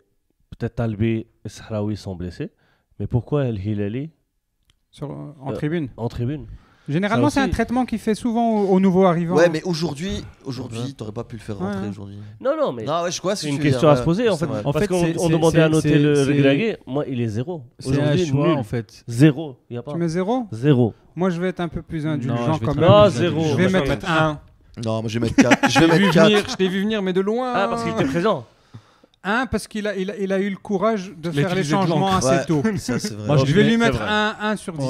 Peut-être Talbi et Sahraoui sont blessés. Mais pourquoi El Hilali en tribune? En tribune. Généralement, c'est un traitement qu'il fait souvent aux nouveaux arrivants. Ouais, mais aujourd'hui, t'aurais pas pu le faire rentrer aujourd'hui. Non, mais je crois c'est une question à se poser en fait. Parce qu'on demandait à noter le Regragui. Moi, il est 0. Aujourd'hui, choix, en fait. 0. Il y a pas. Tu mets 0? 0. Moi, je vais être un peu plus indulgent quand même. Non, 0. Je vais mettre 1. Non, moi je vais mettre 4. Je t'ai vu venir, mais de loin. Ah, parce qu'il était présent. 1 parce qu'il a eu le courage de faire les changements assez tôt. Ça, c'est vrai. Moi, je vais lui mettre un 1 sur 10.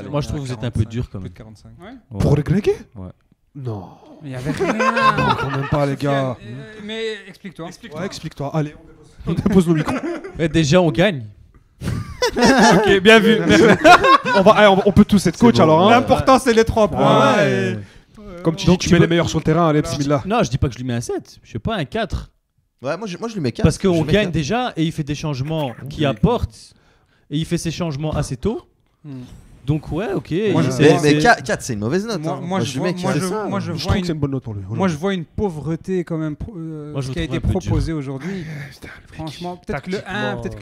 Moi, je trouve que vous êtes un peu dur quand même. Plus de 45. Pour le Grégué? Ouais. Non. Il n'y avait rien. Non, quand même pas, les gars. Mais explique-toi. Ouais, explique-toi. Allez, on dépose nos micros. Déjà, on gagne. Ok, bien vu. On peut tous être coach alors. L'important, c'est les 3 points. Comme tu dis, tu mets les meilleurs sur le terrain. Allez, bismillah. Non, je dis pas que je lui mets un 7. Je sais pas, un 4. Ouais, moi je lui mets 4. Parce qu'on gagne déjà et il fait des changements qui apportent. Et il fait ses changements assez tôt. Donc ouais, ok. Mais 4 c'est une mauvaise note. Moi je trouve que c'est une bonne note pour lui. Moi je vois une pauvreté quand même qui a été proposée aujourd'hui. Franchement, peut-être que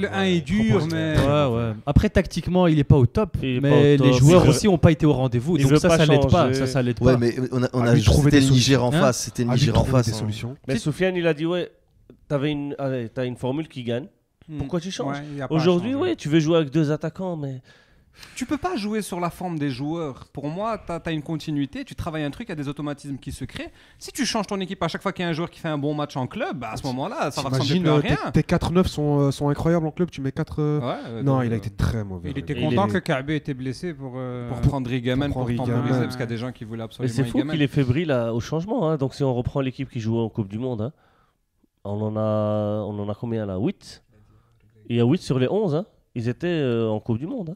le 1 est dur, mais ouais. Après tactiquement, il est pas au top, mais les joueurs aussi ont pas été au rendez-vous. Donc ça l'aide pas. Ça l'aide pas. Ouais, mais on a trouvé des Niger en face. C'était le Niger en face. Mais Soufiane, il a dit ouais, t'as une formule qui gagne. Pourquoi tu changes? Aujourd'hui, ouais, tu veux jouer avec 2 attaquants, mais tu peux pas jouer sur la forme des joueurs. Pour moi, tu as une continuité, tu travailles un truc, il y a des automatismes qui se créent. Si tu changes ton équipe à chaque fois qu'il y a un joueur qui fait un bon match en club, à ce moment-là, ça va ressembler plus à rien. Tes 4-9 sont incroyables en club, tu mets 4... non, il a été très mauvais. Il était content que Kaabe était blessé pour prendre Rigaman, pour temporiser, parce qu'il y a des gens qui voulaient absolument Rigaman. Mais c'est fou qu'il est fébrile au changement. Donc si on reprend l'équipe qui joue en Coupe du Monde, on en a combien là? 8. Il y a 8 sur les 11. Ils étaient en Coupe du Monde.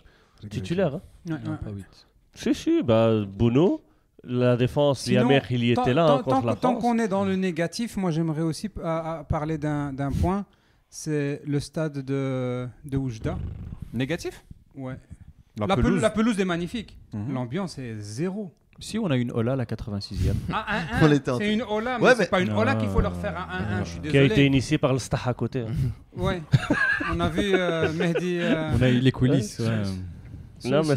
Titulaire. Non, pas 8. Si, Bono, la défense, Liamer, il y était là contre la France. Tant qu'on est dans le négatif, moi j'aimerais aussi parler d'un point, c'est le stade de Oujda. Négatif? Ouais. La pelouse est magnifique. L'ambiance est 0. Si, on a une Ola la 86e. C'est une Ola, mais c'est pas une Ola qu'il faut leur faire un 1, je suis désolé. Qui a été initiée par le Stah à côté. Ouais. On a vu Mehdi... On a eu les coulisses, Non, mais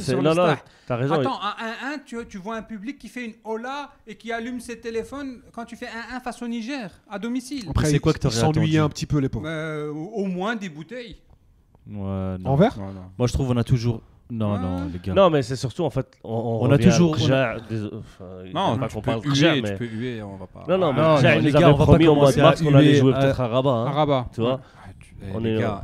t'as raison. Attends, un 1, tu vois un public qui fait une Ola et qui allume ses téléphones quand tu fais un 1 face au Niger, à domicile. Après, c'est quoi que t'aurais s'ennuyer un petit peu, les pauvres. Au moins des bouteilles. Ouais, en verre? Moi, je trouve on a toujours... Non, les gars. Non, mais c'est surtout, en fait, on a toujours... Non, tu peux huer, on va pas... Non, mais les gars, on va promis au mois de mars qu'on allait jouer peut-être à Rabat. À Rabat. Tu vois?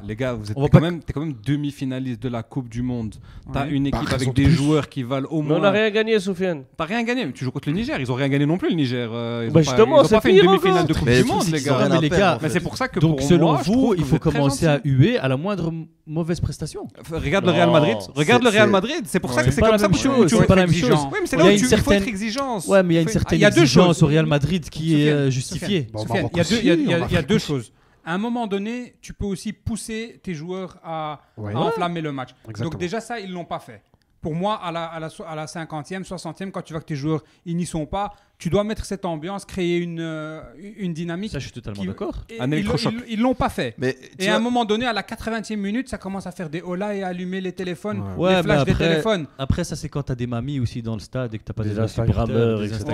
Les gars, t'es quand même demi-finaliste de la Coupe du Monde. T'as une équipe avec des joueurs qui valent au moins. Mais on n'a rien gagné, Soufiane. T'as rien gagné, mais tu joues contre le Niger. Ils ont rien gagné non plus, le Niger. Justement, ils ont pas fait une demi-finale de Coupe du Monde, les gars. Mais les gars, c'est pour ça que donc selon vous, il faut commencer à huer à la moindre mauvaise prestation. Regarde le Real Madrid. Regarde le Real Madrid. C'est pour ça que c'est comme ça que c'est pas la même chose. Oui, mais c'est là où il faut être exigeant. Ouais, mais il y a une certaine exigence au Real Madrid qui est justifiée. Il y a 2 choses. À un moment donné, tu peux aussi pousser tes joueurs à enflammer le match. Exactement. Donc déjà ça, ils l'ont pas fait. Pour moi, à la 50e, 60e, quand tu vois que tes joueurs ils n'y sont pas, tu dois mettre cette ambiance, créer une dynamique. Ça, je suis totalement d'accord. Un électrochoc. Ils l'ont pas fait. Et à un moment donné, à la 80e minute, ça commence à faire des holas et à allumer les téléphones, les flashs des téléphones. Après, ça c'est quand t'as des mamies aussi dans le stade et que t'as pas des Instagrammeurs, etc.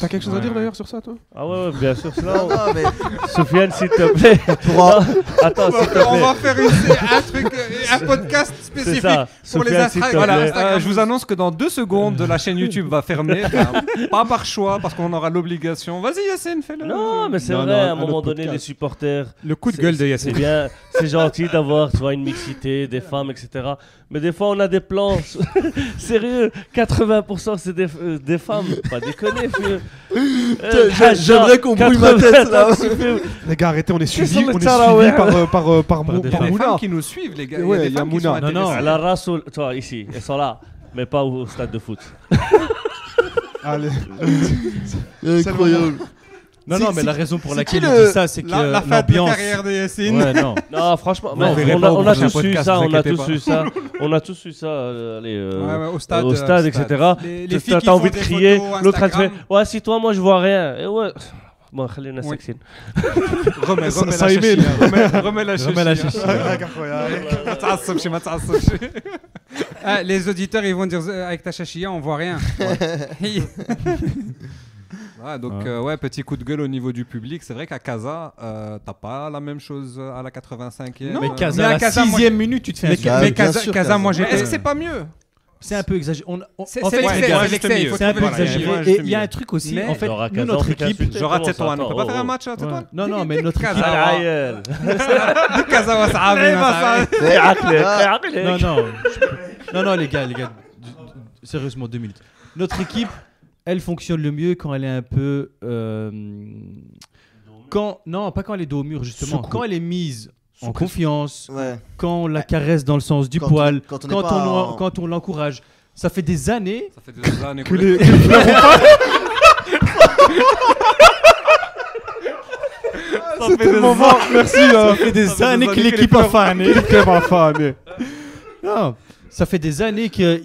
T'as quelque chose à dire d'ailleurs sur ça, toi? Ah ouais, bien sûr. Non, mais Soufiane, s'il te plaît. Attends, s'il te plaît. On va faire un podcast spécifique pour les Instagram. Je vous annonce que dans 2 secondes, la chaîne YouTube va fermer. Pas par choix, parce qu'on aura l'obligation. Vas-y, Yacine, fais-le. Non, mais c'est vrai, à un moment donné, les supporters. Le coup de gueule de Yacine. C'est bien, c'est gentil d'avoir une mixité, des femmes, etc. Mais des fois, on a des plans. Sérieux, 80% c'est des femmes. Pas déconner, vieux. J'aimerais qu'on brouille ma tête là. Les gars, arrêtez, on est suivis sur le par des Les Mouna. femmes qui nous suivent, les gars. Ouais, Il y a des femmes qui Mouna. sont Non, non. intéressées. La race, toi, ici, elles sont là. Mais pas au stade de foot. Allez. Incroyable. Non, C'est- non, mais c'est- la raison pour c'est laquelle qui il le- dit ça, c'est que La fête de l'ambiance. carrière de Yassine. Ouais, non. Non, franchement, Non, non, on verrait on pas a, au on a prochain tous eu podcast, ça, vous on a inquiétez tous pas. eu ça. On a tous eu ça, allez, Ouais, au stade, au stade, etc. Les filles qui T'as envie font de des crier, photos l'autre elle te fait Instagram. ouais, si toi, moi je vois rien. Et ouais. Bon, خلينا Oui. ساكتين. Remets la Saïmé. chachia. Remets la Remets la chachia. chachia. ما تعصبش ما تعصبش. Ah, les auditeurs, ils vont dire avec ta chachia, on voit rien. Ouais, donc ouais, petit coup de gueule au niveau du public. C'est vrai qu'à Casa, t'as pas la même chose à la 85e. Non, Mais mais Casa, à la Casa, moi, 6e minute, tu te fais Mais, insulter. Bah, mais bien Casa, sûr, Casa, Casa. moi Mais j'étais. est-ce que c'est pas mieux? C'est un peu exagéré. C'est En fait, l'excès, les gars, c'est l'excès, il faut c'est un peu trouver le exagéré. juste Et milieu. il y a un truc aussi, Mais- en fait, Genre à nous, 15 ans, notre on fait équipe. insulter. Genre à Comment ça, Tétouan, on peut attends, pas faire un oh, match à Tétouan? Non, non, mais notre équipe. عيل. Casa وصعابي مثلا. Non, non. Non, non, les gars. Sérieusement, 2 minutes. Notre équipe, elle fonctionne le mieux quand elle est un peu. Non, pas quand elle est dos au mur, justement. Sous-coup. Quand elle est mise en Sous-coup. confiance, Ouais. quand on la caresse dans le sens du Quand poil, on- quand on n'est pas en- quand on l'encourage. Ça fait des années. Ça fait des années Que les fleurs C'est tellement fort, merci. Ça fait des années que l'équipe a fané. Fané. Non, ça fait des années que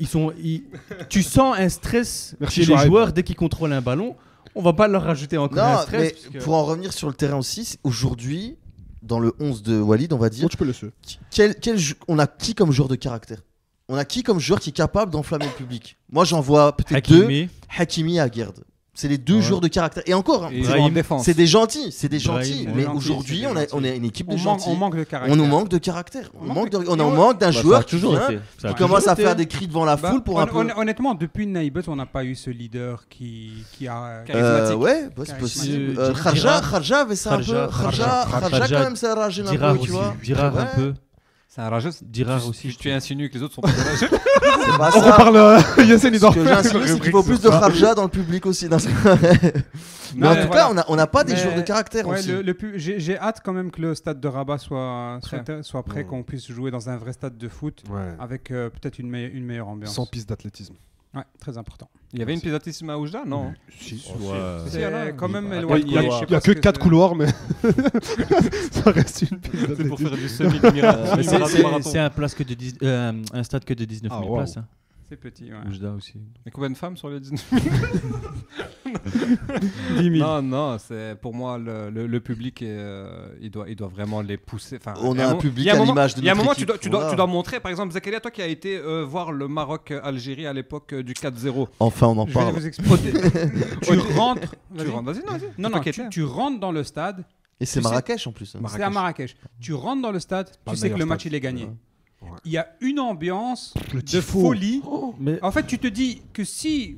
tu sens un stress Merci, chez les Chouaib. joueurs dès qu'ils contrôlent un ballon. On va pas leur rajouter encore un Non, stress. mais parce que- pour en revenir sur le terrain aussi, aujourd'hui, dans le 11 de Walid, on va dire, Bon, tu peux le suivre. on a qui comme joueur de caractère? On a qui comme joueur qui est capable d'enflammer le public? Moi, j'en vois peut-être Hakimi. deux. Hakimi et Aguerd. C'est les deux Ouais. joueurs de caractère. Et encore, hein, Et ils Brahim, jouent en défense. c'est des gentils, Brahim, mais gentil, aujourd'hui, c'est on des a une équipe de On gentils. manque de caractère. On nous manque de caractère. On manque en manque d'un Bah, joueur ça a toujours qui vient, été. Ça a qui toujours commence à été. faire des cris devant la Bah, foule pour un peu. Honnêtement, depuis Naïbet, on n'a pas eu ce leader qui a. charismatique. Ouais, bah, c'est Charismatique. possible. Kharja avait ça un peu. Kharja, Kharja quand même, ça a ragé un Dirar peu, tu aussi. vois. Dirar un Ouais. peu. C'est un rageux. Dirar aussi. Tu insinues que les autres sont pas rageux. C'est pas On ça. reparle. Yassine, il doit Ce que faire j'insinue, une c'est qu'il rubrique faut sur plus de ça. Kharja dans le public aussi. Mais Non, en mais tout voilà. cas, on n'a pas des Mais- joueurs de caractère Ouais, aussi. j'ai hâte quand même que le stade de Rabat soit prêt, Ouais. qu'on puisse jouer dans un vrai stade de foot Ouais. avec peut-être une meilleure ambiance. Sans piste d'athlétisme. Ouais, très important. Il y avait une pisatisme à Oujda, non? Si. C'est quand même Il y a- éloigné. il y a- je sais Il n'y pas a ce que que 4 c'est. couloirs, mais ça reste une piste C'est pour d'athlétisme. faire du semi-marathon. Mais c'est un un stade que de 19 000 Ah, wow. places. Hein. C'est petit, ouais. Oujda aussi. Et combien de femmes sur les 19 10 000. Non, non, c'est pour moi le public il doit vraiment les pousser. Enfin, On il y a un moment- public il y a à moment- l'image de Il y a un notre moment équipe, tu voilà. dois montrer, par exemple, Zakaria, toi qui as été voir le Maroc-Algérie à l'époque du 4-0. Enfin, on en Je vais parle. vous expliquer. Tu rentres. Tu rentres, vas-y, vas-y. Non, Toi non, qui étais. tu rentres dans le stade. Et c'est tu sais- Marrakech en plus. hein. C'est à Marrakech. Tu rentres dans le stade, Pas tu le sais que le meilleur match stade. il est gagné. Ouais. Il y a une ambiance Le de tifo. folie. Mais En fait, tu te dis que si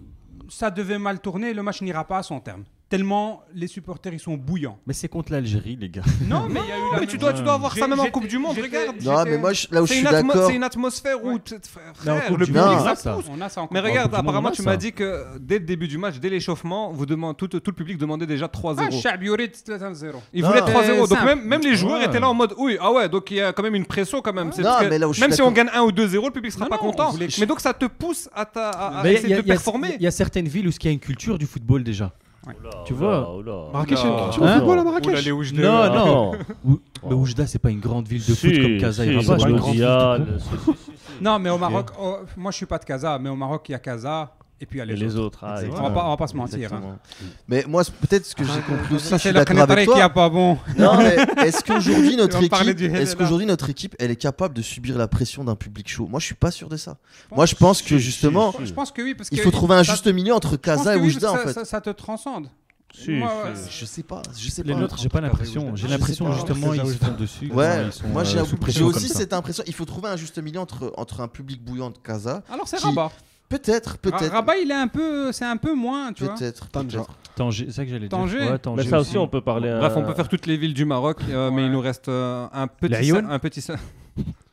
ça devait mal tourner, le match n'ira pas à son terme. Tellement les supporters ils sont bouillants. Mais c'est contre l'Algérie, les gars. Non, mais il y a eu la Mais tu dois avoir ça même en Coupe du Monde, regarde. Non, mais moi, là où je C'est suis une, d'accord. c'est une atmosphère où, Ouais. Mais en frère, Coupe le du public Monde, ça ça. pousse. On a ça en Mais Coupe du regarde, Coupe du Monde, apparemment, on a tu ça. m'as dit que dès le début du match, dès l'échauffement, tout le public demandait déjà 3-0. Monde. Ah, Sha'b Yurid 3-0. Ils Non, voulaient non. 3-0. Donc Simple. même les joueurs Ouais. étaient là en mode oui, ah ouais, donc il y a quand même une pression quand même. C'est Non, parce que mais là où je suis même si on d'accord. gagne 1 ou 2-0, le public sera Non, pas non, on content. voulait- Mais donc ça te pousse à Mais essayer de performer. Il y a certaines villes où il y a une culture du football déjà. Tu vois. Marrakech, Oula. tu vois Hein le football à Marrakech Non, non. Oh. Mais Oujda, c'est pas une grande ville de foot comme Casa et si, Rabat. c'est je pas pense. mondial. Non, mais au Maroc, moi je suis pas de Casa, mais au Maroc il y a Casa et puis il y a Et les les autres. autres. ah, On va pas se mentir. hein. Exactement. Mais moi, peut-être ce que j'ai compris aussi, Ça je suis c'est le d'accord avec Knétaré qui toi. a pas bon. Non, mais est-ce qu'aujourd'hui notre On va parler équipe, du est-ce Helena. qu'aujourd'hui notre équipe, elle est capable de subir la pression d'un public chaud? Moi, je suis pas sûr de ça. Moi, je pense que justement, Je pense que oui parce il que faut trouver un ça- juste milieu entre je pense Casa que et oui, Oujda, en parce que fait. ça te transcende. Si, Moi, si. Je sais pas, je sais Les pas. nôtres, j'ai pas l'impression. J'ai Je l'impression sais pas. justement ils se font dessus. quand Ouais, ils sont, moi j'ai sous j'ai pression aussi comme ça. cette impression. Il faut trouver un juste milieu entre un public bouillant de Casa. Alors c'est Qui- Rabat. Peut-être. Rabat il est c'est un peu moins, tu vois. Peut-être. Tanja. Tanger, c'est ça que j'allais dire. Tanger. Ouais, Tanger Mais ça aussi, on peut parler. Bref, on peut faire toutes les villes du Maroc, mais il nous reste un petit. Laayoune Un petit.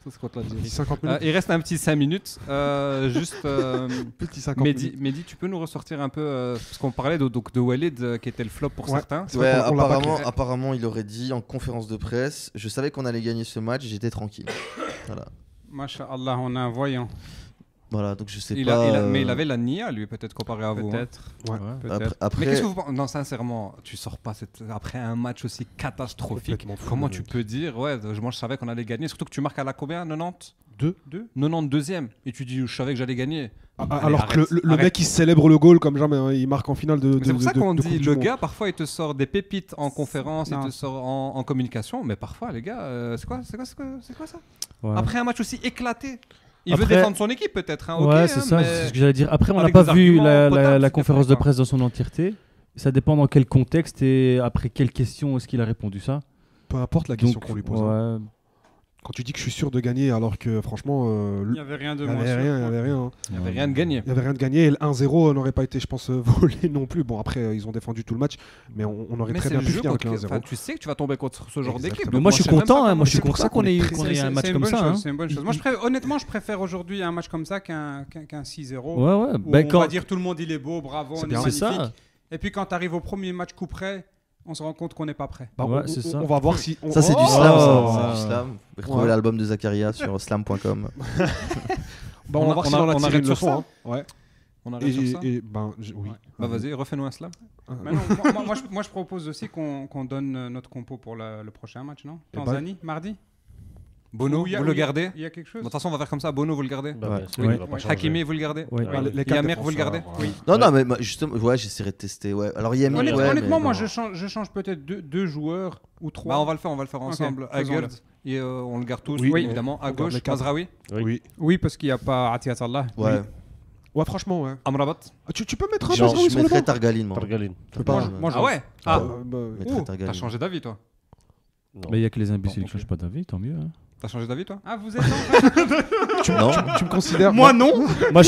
Ça, c'est contre l'Algérie. 50 minutes. Il reste un petit 5 minutes. Juste, Petit 50 minutes. Mehdi, tu peux nous ressortir un peu, parce qu'on parlait de Walid qui était le flop pour Ouais. certains. C'est Ouais, vrai qu'on l'a pas apparemment, il aurait dit en conférence de presse, je savais qu'on allait gagner ce match, j'étais tranquille. Voilà. Masha'Allah, on a un voyant. Voilà, donc je sais Mais pas. il avait la Nia, lui, peut-être comparé à vous. Hein. Peut-être. Ouais. Peut-être. Après, Mais qu'est-ce que vous pensez? Non, sincèrement, tu sors pas après un match aussi catastrophique. Complètement fou, Comment le tu mec. peux dire, ouais, moi je savais qu'on allait gagner. Surtout que tu marques à la combien? 90 Deux. 92e. Et tu dis, je savais que j'allais gagner. Allez, Alors que arrête, le arrête. mec, il célèbre le goal comme jamais. Hein. Il marque en finale de. C'est pour ça qu'on de dit, Coupe du le Monde. gars, parfois, il te sort des pépites en conférence, il Non. te sort en communication. Mais parfois, les gars, c'est quoi ça? Ouais. Après un match aussi éclaté. Il veut Après- défendre son équipe, peut-être. Hein, ok, Ouais, c'est hein, ça, mais- c'est ce que j'allais dire. Après, on n'a avec pas des vu arguments la potables, la c'était conférence fait, de quoi. presse dans son entièreté. Ça dépend dans quel contexte et après quelle question est-ce qu'il a répondu ça. Peu importe la question Donc, qu'on lui pose. Hein. ouais. Quand tu dis que je suis sûr de gagner, alors que franchement, Il n'y avait rien de il n'y moins avait sûr. rien. Il n'y avait rien. Hein. Il n'y avait rien de gagné. Il n'y avait rien de gagné et le 1-0 n'aurait pas été, je pense, volé non plus. Bon, après, ils ont défendu tout le match, mais on aurait Mais très c'est bien le pu jeu finir avec le contre- 1-0. tu sais que tu vas tomber contre ce genre d'équipe. Exactement. Mais Donc moi, je suis sais même content. pas Moi, je suis comment- content qu'on ait C'est un match une comme bonne ça. chose, hein. c'est une bonne chose. Moi, honnêtement, je préfère aujourd'hui un match comme ça qu'un 6-0. Ouais, ouais. Où Ben, on quand... va dire tout le monde il est beau, bravo, C'est on est bien. C'est magnifique. ça. Et puis quand tu arrives au premier match coup près, on se rend compte qu'on n'est pas prêt. Bah, Ouais, c'est ça. on va voir si. ça, c'est du Oh. slam. Ça. Oh. C'est du slam. Vous pouvez retrouver Ouais. l'album de Zakaria sur slam.com. Bah, on va voir si on a tiré arrête une sur leçon. ça. Hein. Ouais. On arrête sur ça. Oui. Bah vas-y, refais-nous un slam. Mais non, moi, je propose aussi qu'on donne notre compo pour le prochain match, non? Eh ben- Tanzanie, mardi? Bono, Ou il y a- vous ou le il y a- gardez. Il y a quelque chose? De toute façon, on va faire comme ça. Bono, vous le gardez. Bah, Ouais. bien sûr, Oui. il va pas changer. Hakimi, vous le gardez. Ouais. Bah, les quatre Yamer, vous le défenseurs, gardez. ouais. Oui. Non, non, mais justement, ouais, j'essaierai de tester. Ouais. Alors, Yami, Honnêtement, moi, mais- je change peut-être deux joueurs ou trois. Bah on va le faire ensemble. Ok, Haggard, faisons-le. et on le garde tous, Oui. évidemment. À On garde gauche, les quatre. Mazraoui, Oui. Oui, parce qu'il n'y a pas Atiatallah. Ouais. Ouais, franchement, ouais. Amrabat. Ah, tu peux mettre un Genre, Mazraoui je sur le mettrais banc Targaline, moi. Targaline. Je peux pas. Moi, Ah ouais. Ah, Bah, je mettrais T'as Targaline. changé d'avis, toi. Non. Mais il y a que les imbéciles Bon, qui changent pas d'avis, tant mieux. hein. T'as changé d'avis, toi. Ah, vous êtes en Non. tu me considères. non. Moi,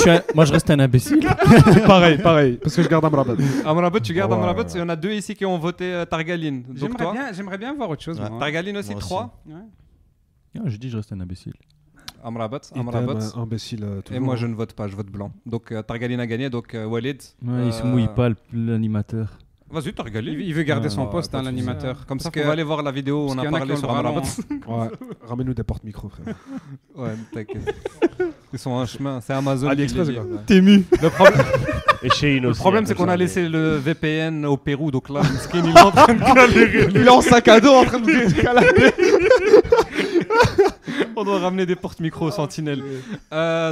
je reste un imbécile. pareil. Parce que je garde Amrabat. Amrabat, tu gardes Ouais, Amrabat. ouais. Il y en a deux ici qui ont voté Targaline. Donc toi, J'aimerais bien voir autre chose. Ouais. moi. Targaline aussi, Moi aussi. 3. Ouais. Ah, je dis, je reste un imbécile. Amrabat, Idem, Amrabat. imbécile. Et toujours. moi, je ne vote pas, je vote blanc. Donc Targaline a gagné, donc Walid. Ouais, il se mouille pas, l'animateur. Vas-y, Targaline. Il veut garder Ouais, son ouais, poste, pas hein, de souci. l'animateur. Comme ça, Parce on va aller voir la vidéo où on parce a qu'il y en a parlé qui ont sur le bras Amrabat. Ouais. Ramène-nous des porte-micros, frère. Ouais, t'inquiète. Ils sont en chemin, c'est Amazon. AliExpress, qui les quoi. livre. T'es mu. Le problème, Et Shein le aussi, problème, hein, c'est comme qu'on a ça, laissé le VPN au Pérou, donc là, Miskin, il est en train de galérer. Il est en sac à dos en train de escalader. On doit ramener des porte-micros sentinelles.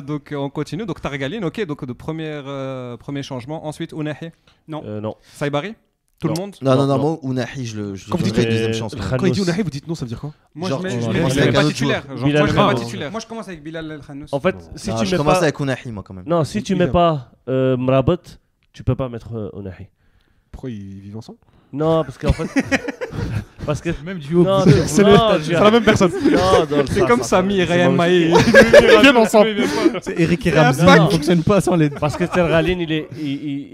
Donc on continue. Donc Targaline, ok. Donc de premier changement. Ensuite Ounahi, Non. Saibari, tout le monde. Non, non, non, Non. moi, Ounahi, je Quand vous donnerais dites- une deuxième chance. le moi. Khan- Quand il dit Ounahi, vous dites non, ça veut dire quoi? Moi, Genre, je mets- on je va mets- commencer Il avec n'est un pas autre titulaire. joueur. Genre, Bilal moi, je ne mets pas Khan. titulaire. Moi, je commence avec Bilal El Khanous. En fait, si Non, tu je mets commence pas... avec Ounahi, moi, quand même. Non, si tu mets pas Mrabat, tu peux pas mettre Ounahi. Pourquoi ils vivent ensemble? Non, parce qu'en fait... parce que... Même duo. Non, C'est la même personne. C'est comme Samy et Ryan Maé. Ils viennent ensemble. C'est Eric et un Ramsey, pack. ils fonctionnent pas sans les. Parce que Targaline,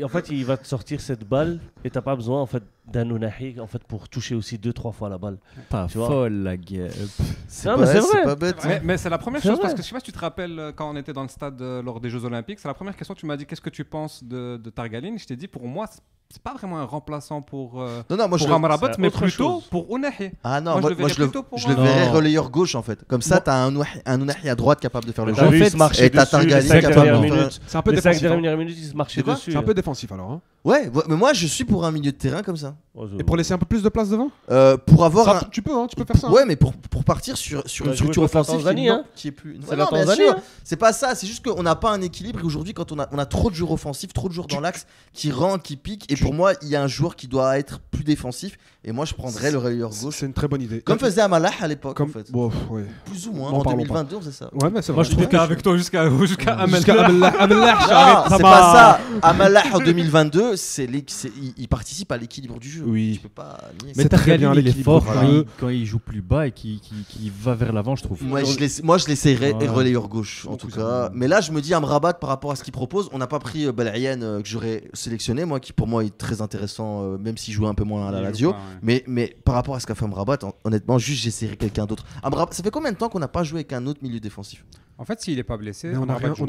en fait, il va te sortir cette balle et t'as pas besoin en fait d'un Ounahi en fait pour toucher aussi 2-3 fois la balle. Pas Tu vois. folle la gueule. Non, mais c'est vrai. C'est pas bête. Mais c'est la première C'est chose vrai. parce que je sais pas si tu te rappelles quand on était dans le stade lors des Jeux Olympiques, c'est la première question. Tu m'as dit qu'est-ce que tu penses de Targaline. Je t'ai dit pour moi c'est pas vraiment un remplaçant pour Non, non, moi, je pour Amrabat, c'est mais autre plutôt chose. pour Ounahi. Ah non, Moi, moi, je le verrais je le plutôt pour je le un- verrais Non. relayeur gauche, en fait. Comme ça, t'as un Ounahi à droite capable de faire le T'as jeu. vu, fait, il se marchait et t'as dessus, les Targaline 5 capable dernières de faire- minutes. C'est un peu Les 5 défensif. hein. dernières minutes, il se marchait C'est quoi dessus. C'est un peu défensif alors. hein. Ouais, mais moi, je suis pour un milieu de terrain comme ça. Et pour laisser un peu plus de place devant Pour avoir Ça, un... tu peux faire ça. hein. Ouais, mais pour partir sur Tu une vas structure jouer contre la offensive Tanzanie, qui est- hein. qui est plus. C'est Ouais, la non, bien Tanzanie, sûr. hein. C'est pas ça, c'est juste qu'on n'a pas un équilibre. Et aujourd'hui, quand on a trop de joueurs offensifs, trop de joueurs dans l'axe qui rentrent, qui piquent. Et pour moi, il y a un joueur qui doit être plus défensif. Et moi, je prendrais le relayeur gauche. C'est une très bonne idée. Comme faisait Amalah à l'époque, en Comme fait. bon, ouais. Plus ou moins. N'en En parlons 2022, on faisait ça. Ouais, mais c'est Moi, vrai. je trouve Avec toi jusqu'à Amel. Jusqu'à Amelah, Ah, c'est pas ça. Amalah en 2022, jeu, il participe à l'équilibre du jeu. Oui. Tu peux pas nier Mais ça. C'est très bien Targaline, il est l'équilibre fort du jeu. quand il joue plus bas et qu'il va vers l'avant, je trouve. Moi, je l'essayerais Ouais. relayeur gauche, en Beaucoup tout ça. cas. Mais là, je me dis Amrabat par rapport à ce qu'il propose. On n'a pas pris Belaïen que j'aurais sélectionné, moi, qui pour moi est très intéressant, même s'il jouait un peu moins à la Il joue Lazio. pas, ouais. Mais par rapport à ce qu'a fait Amrabat, honnêtement, juste j'essaierai quelqu'un d'autre. Ça fait combien de temps qu'on n'a pas joué avec un autre milieu défensif? En fait, s'il est pas blessé, Mais on a rien. joue.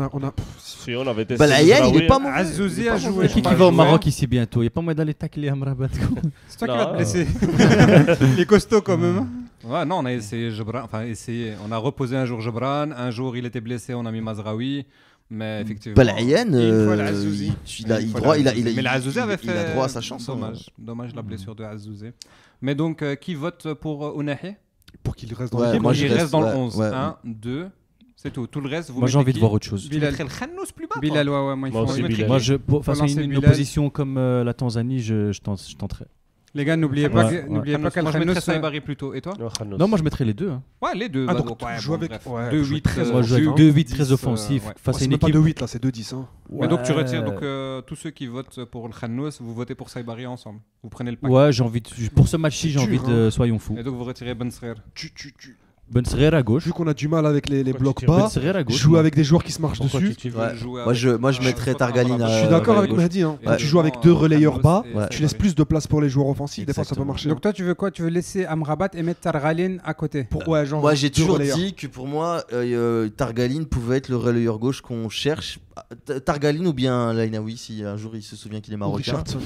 Si on avait testé. Belaïen, il Mizraoui, est pas mauvais. Azouzi Il est a pas joué. mauvais. Qui pas va au joué. Maroc ici bientôt? Il n'y a pas moyen d'aller tacler Amrabat. C'est toi qui vas te Non. blesser. Il est costaud quand même. Ouais, non, on a essayé Jebran, on a reposé un jour Jebran, un jour il était blessé, on a mis Mazraoui, mais effectivement. Belaïen, une fois l'Azouzi. il a Une fois droit, l'Azouzi. Mais l'Azouzi avait il a fait. droit à sa chance. hein. Dommage la blessure de Azouzé. Mais donc, qui vote pour Ounahi? Pour qu'il reste dans Ouais, l'équipe. moi, Il je reste reste, dans le ouais, 11. ouais. 1, 2, c'est tout. Tout le reste, vous Moi, j'ai mettez envie de qui? voir autre chose. Tu Bilal. mettrais le Khanous plus bas, toi? Bilal, ouais, moi, il Moi faut. aussi, je Bilal. Moi, face à lancer une Bilal. opposition comme la Tanzanie, je tenterai. Les gars, n'oubliez Ouais, pas ouais. n'oubliez pas Moi, je mettrais qu'Al-Khanos. Saïbari plutôt. Et toi? Ouais, Khanos. Non, moi, je mettrais les deux. hein. Ouais, les deux. Ah, bah, donc, ouais, tu joues avec- bref. ouais, 2, tu joues 8. très Moi, je joue avec 2-8 très offensifs face à C'est une même pas équipe. 2-8 là, c'est 2-10. Hein. Mais donc tu Ouais. retires donc tous ceux qui votent pour le Khanous, vous votez pour Saïbari ensemble. Vous prenez le pack. Ouais, pour ce match-ci, j'ai C'est envie dur, de soyons fous. Et donc vous retirez Ben Srer. Ben Serer à gauche. Vu qu'on a du mal avec les Pourquoi blocs tu tires bas, Ben Serer à gauche. jouer avec des joueurs qui se marchent Pourquoi dessus. tu tires Ouais. Jouer Moi, avec- je mettrais Targaline Je à- Je suis d'accord avec gauche. Mehdi. Hein. Et Quand tu joues avec devant, deux relayeurs bas, Khanos et tu laisses Saïbari. plus de place pour les joueurs offensifs. Des fois, ça peut Exactement. marcher. Donc toi, tu veux quoi? Tu veux laisser Amrabat et mettre Targaline à côté? Pourquoi genre Moi, j'ai deux toujours relayeurs. dit que pour moi, Targaline pouvait être le relayeur gauche qu'on cherche. Targaline ou bien Lainaoui, si un jour il se souvient qu'il est Ou marocain. Richardson.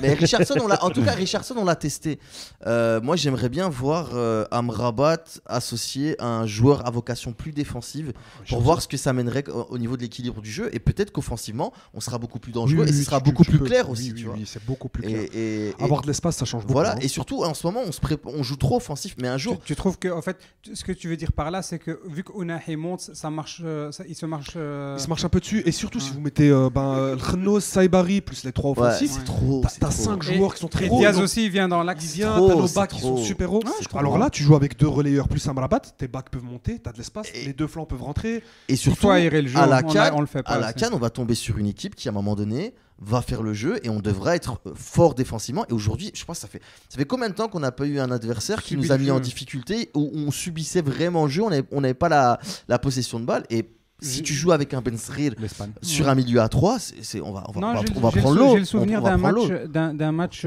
Mais Richardson, en tout cas, Richardson, on l'a testé. Moi, j'aimerais bien voir Amrabat associé à un joueur à vocation plus défensive pour voir ce que ça mènerait au niveau de l'équilibre du jeu. Et peut-être qu'offensivement, on sera beaucoup plus dangereux et ce sera beaucoup plus clair aussi. Tu vois. Oui, c'est beaucoup plus clair. Et Avoir de l'espace, ça change beaucoup. voilà. hein. Et surtout, en ce moment, on joue trop offensif. Mais un jour, Tu trouves que, en fait, ce que tu veux dire par là, c'est que vu qu'Ounahi monte, ça marche, il se marche. Il se marche un peu dessus. Et surtout, si vous mettez le Khanos, Saïbari plus les trois ouais, offensifs, c'est trop. t'as c'est trop. 5 joueurs qui sont très Et hauts. Diaz donc aussi, il vient dans l'axe. Il vient, trop, t'as nos c'est backs qui sont trop. super hauts. je comprends. Alors là, tu joues avec deux relayeurs plus Amrabat, tes backs peuvent monter, t'as de l'espace, Et- les deux flancs peuvent rentrer. Et Il surtout, faut aérer le jeu. à la on CAN, on le fait pas. à la assez. CAN, on va tomber sur une équipe qui, à un moment donné, va faire le jeu et on devra être fort défensivement. Et aujourd'hui, je pense que ça fait combien de temps qu'on n'a pas eu un adversaire qui Subit nous a le mis jeu. en difficulté, où on subissait vraiment le jeu, on n'avait pas la possession de balle. Et si tu joues avec un Ben Srir L'Espagne. sur un milieu à 3, on va Non, j'ai prendre le- l'eau. j'ai le souvenir On va d'un prendre match, l'eau. d'un match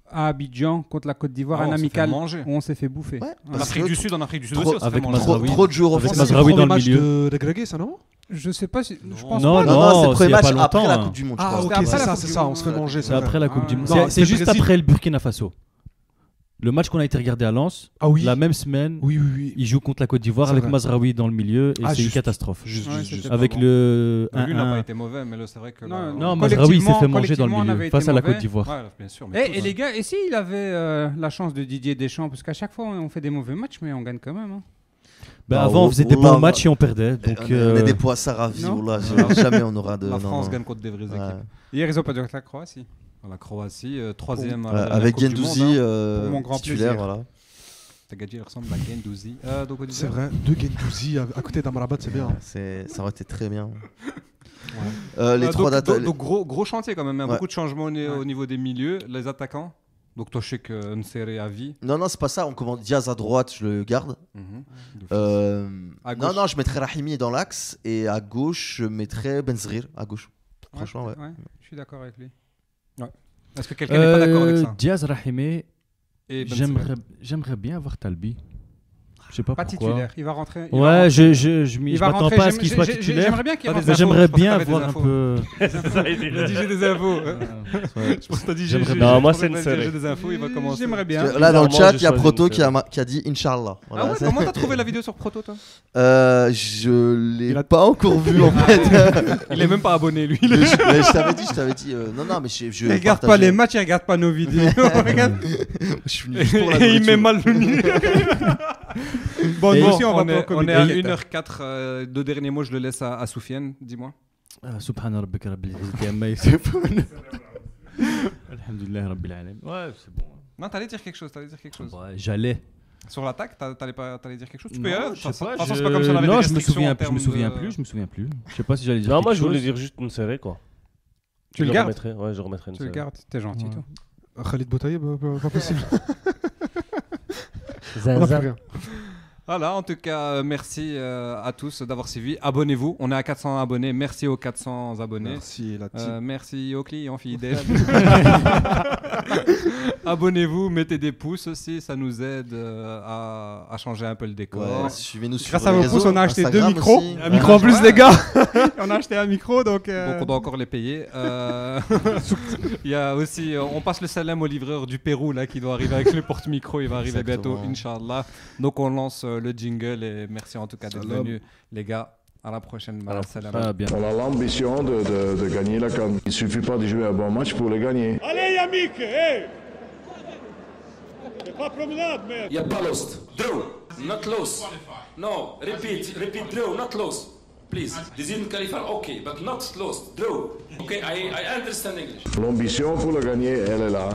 à Abidjan contre la Côte d'Ivoire, Ah, un on s'est fait amical, manger. où on s'est fait bouffer. Ouais. Ouais. En Afrique du Sud, aussi, Trop- on se fait avec manger. Mazraoui. Trop de joueurs Avec offensifs. Mazraoui dans le match milieu. de Grégé, ça non Je sais pas si. Je pense Non, pas. Non, non, c'est le c'est premier il y a match pas après la longtemps, Coupe du Monde. je Ah, crois. ok, après c'est la ça, Coupe c'est du ça, Monde, on se fait ouais. manger. C'est après la Coupe du Monde. Non, C'est c'est juste Brésil. après le Burkina Faso. Le match qu'on a été regardé à Lens, Ah oui. la même semaine, Oui, oui, oui. il joue contre la Côte d'Ivoire C'est avec vrai. Mazraoui dans le milieu et Ah, c'est une juste. catastrophe. Juste, Ouais, juste, c'était juste. pas Avec bon. le Lui n'a pas 1-1. été mauvais, mais là, c'est vrai que. Non, là, Non, Mazraoui s'est fait manger dans le collectivement, on milieu avait face été à la mauvais. Côte d'Ivoire. Ouais, bien sûr. mais Et les gars, et s'il avait la chance de Didier Deschamps, parce qu'à chaque fois on fait des mauvais matchs, mais on gagne quand même. Hein. Bah, Bah, avant, on faisait des Wallah, bons matchs et on perdait. Donc, On est des poissards à vie. non. Wallah, jamais on aura de. La non, France non. gagne contre des vraies Ouais. équipes. Hier, ils ont pas joué avec la Croatie. La Croatie, troisième. à Ouais, la dernière avec Coupe du Guendouzi Monde, hein. Pour mon grand titulaire, plaisir. voilà. Tagadji, il ressemble à Guendouzi. Donc, on disait- C'est vrai, deux Gendouzi à côté d'Amrabat, c'est bien. Ça aurait été très bien. Les Euh, trois donc, dates. donc, gros chantier quand même, hein. Ouais. Beaucoup de changements au niveau des milieux, les attaquants. Donc toi je sais que Nsere à vie. Non, non, c'est pas ça. On commande Diaz à droite, je le garde. D'office. Non, À gauche. non, je mettrais Rahimi dans l'axe et à gauche, je mettrais Benzrir à gauche. Franchement, ouais. Je suis d'accord avec lui. Est-ce que quelqu'un n'est pas d'accord avec ça Diaz Rahimi, Et Ben Semer. j'aimerais bien avoir Talbi. Je sais pas Pas pourquoi. titulaire, il va rentrer. Ouais, je il va m'attends rentrer. pas à ce qu'il soit titulaire. J'aimerais bien qu'il T'as rentre. des Mais infos, j'aimerais je pense que bien t'avais des avoir un infos. peu. Il a dit j'ai des infos. Je pense que t'as dit J'aimerais bien. Non, moi, c'est Nsere. Nsere. J'ai des infos, il va commencer. J'aimerais bien. Là, dans le Bizarrement, chat, j'ai il y a choisi Proto Benzrir. qui a dit Inch'Allah. Voilà, Ah ouais, c'est- comment t'as trouvé la vidéo sur Proto toi Je l'ai pas encore vu en fait. Il est même pas abonné lui. Mais je t'avais dit. Non, non, mais je Il regarde pas partageais. les matchs, il regarde pas nos vidéos. Regarde. Je suis venu juste pour la Et il met nourriture. mal le nid. Bon, Et nous aussi, on va pas on est à communiquer. 1h04. Deux derniers mots, je le laisse à Soufiane. Dis-moi. Subhana rabbika rabbil izzati amma yasifun. Alhamdulillah rabbil alamin. Ouais, c'est bon. Non, t'allais dire quelque chose. Ouais, j'allais. Sur l'attaque, t'allais dire quelque chose. Tu Non, peux y aller. je sais pas, De toute façon, c'est pas comme si on avait non, des je me restrictions souviens en plus, je termes me souviens de- plus, je me souviens plus. Je sais pas si j'allais dire Non, quelque moi je voulais chose. dire juste une série quoi. Tu le gardes? Ouais, je remettrai une Tu le seule. gardes? T'es gentil, Ouais. toi. Khalid Boutaïeb, pas possible. On Zin, n'a zin. plus rien. Voilà, en tout cas, merci à tous d'avoir suivi. Abonnez-vous, on est à 400 abonnés. Merci aux 400 abonnés. Merci la team. Merci aux clients fidèles. Abonnez-vous, mettez des pouces aussi, ça nous aide à changer un peu le décor. Ouais, suivez-nous sur Grâce à les vos réseaux, pouces, on a acheté 2 Instagram micros. aussi. Un micro en plus, les gars. On a acheté un micro, donc. Donc on doit encore les payer. Il y a aussi, on passe le salam au livreur du Pérou là qui doit arriver avec le porte-micro. Il va arriver Exactement. bientôt, Inch'Allah. Donc on lance le jingle et merci en tout cas d'être Salam. venus, les gars. À la prochaine. Salam. Ah, bien. On a l'ambition de gagner la CAN. Il ne suffit pas de jouer un bon match pour le gagner. Allez Yannick, hey! C'est pas promenade, merde! Yeah, lost. Draw, not lost. No, repeat, draw, not lost. Please, didn't qualify, okay, but not lost. Draw. Okay, I understand English. L'ambition pour le gagner, elle est là.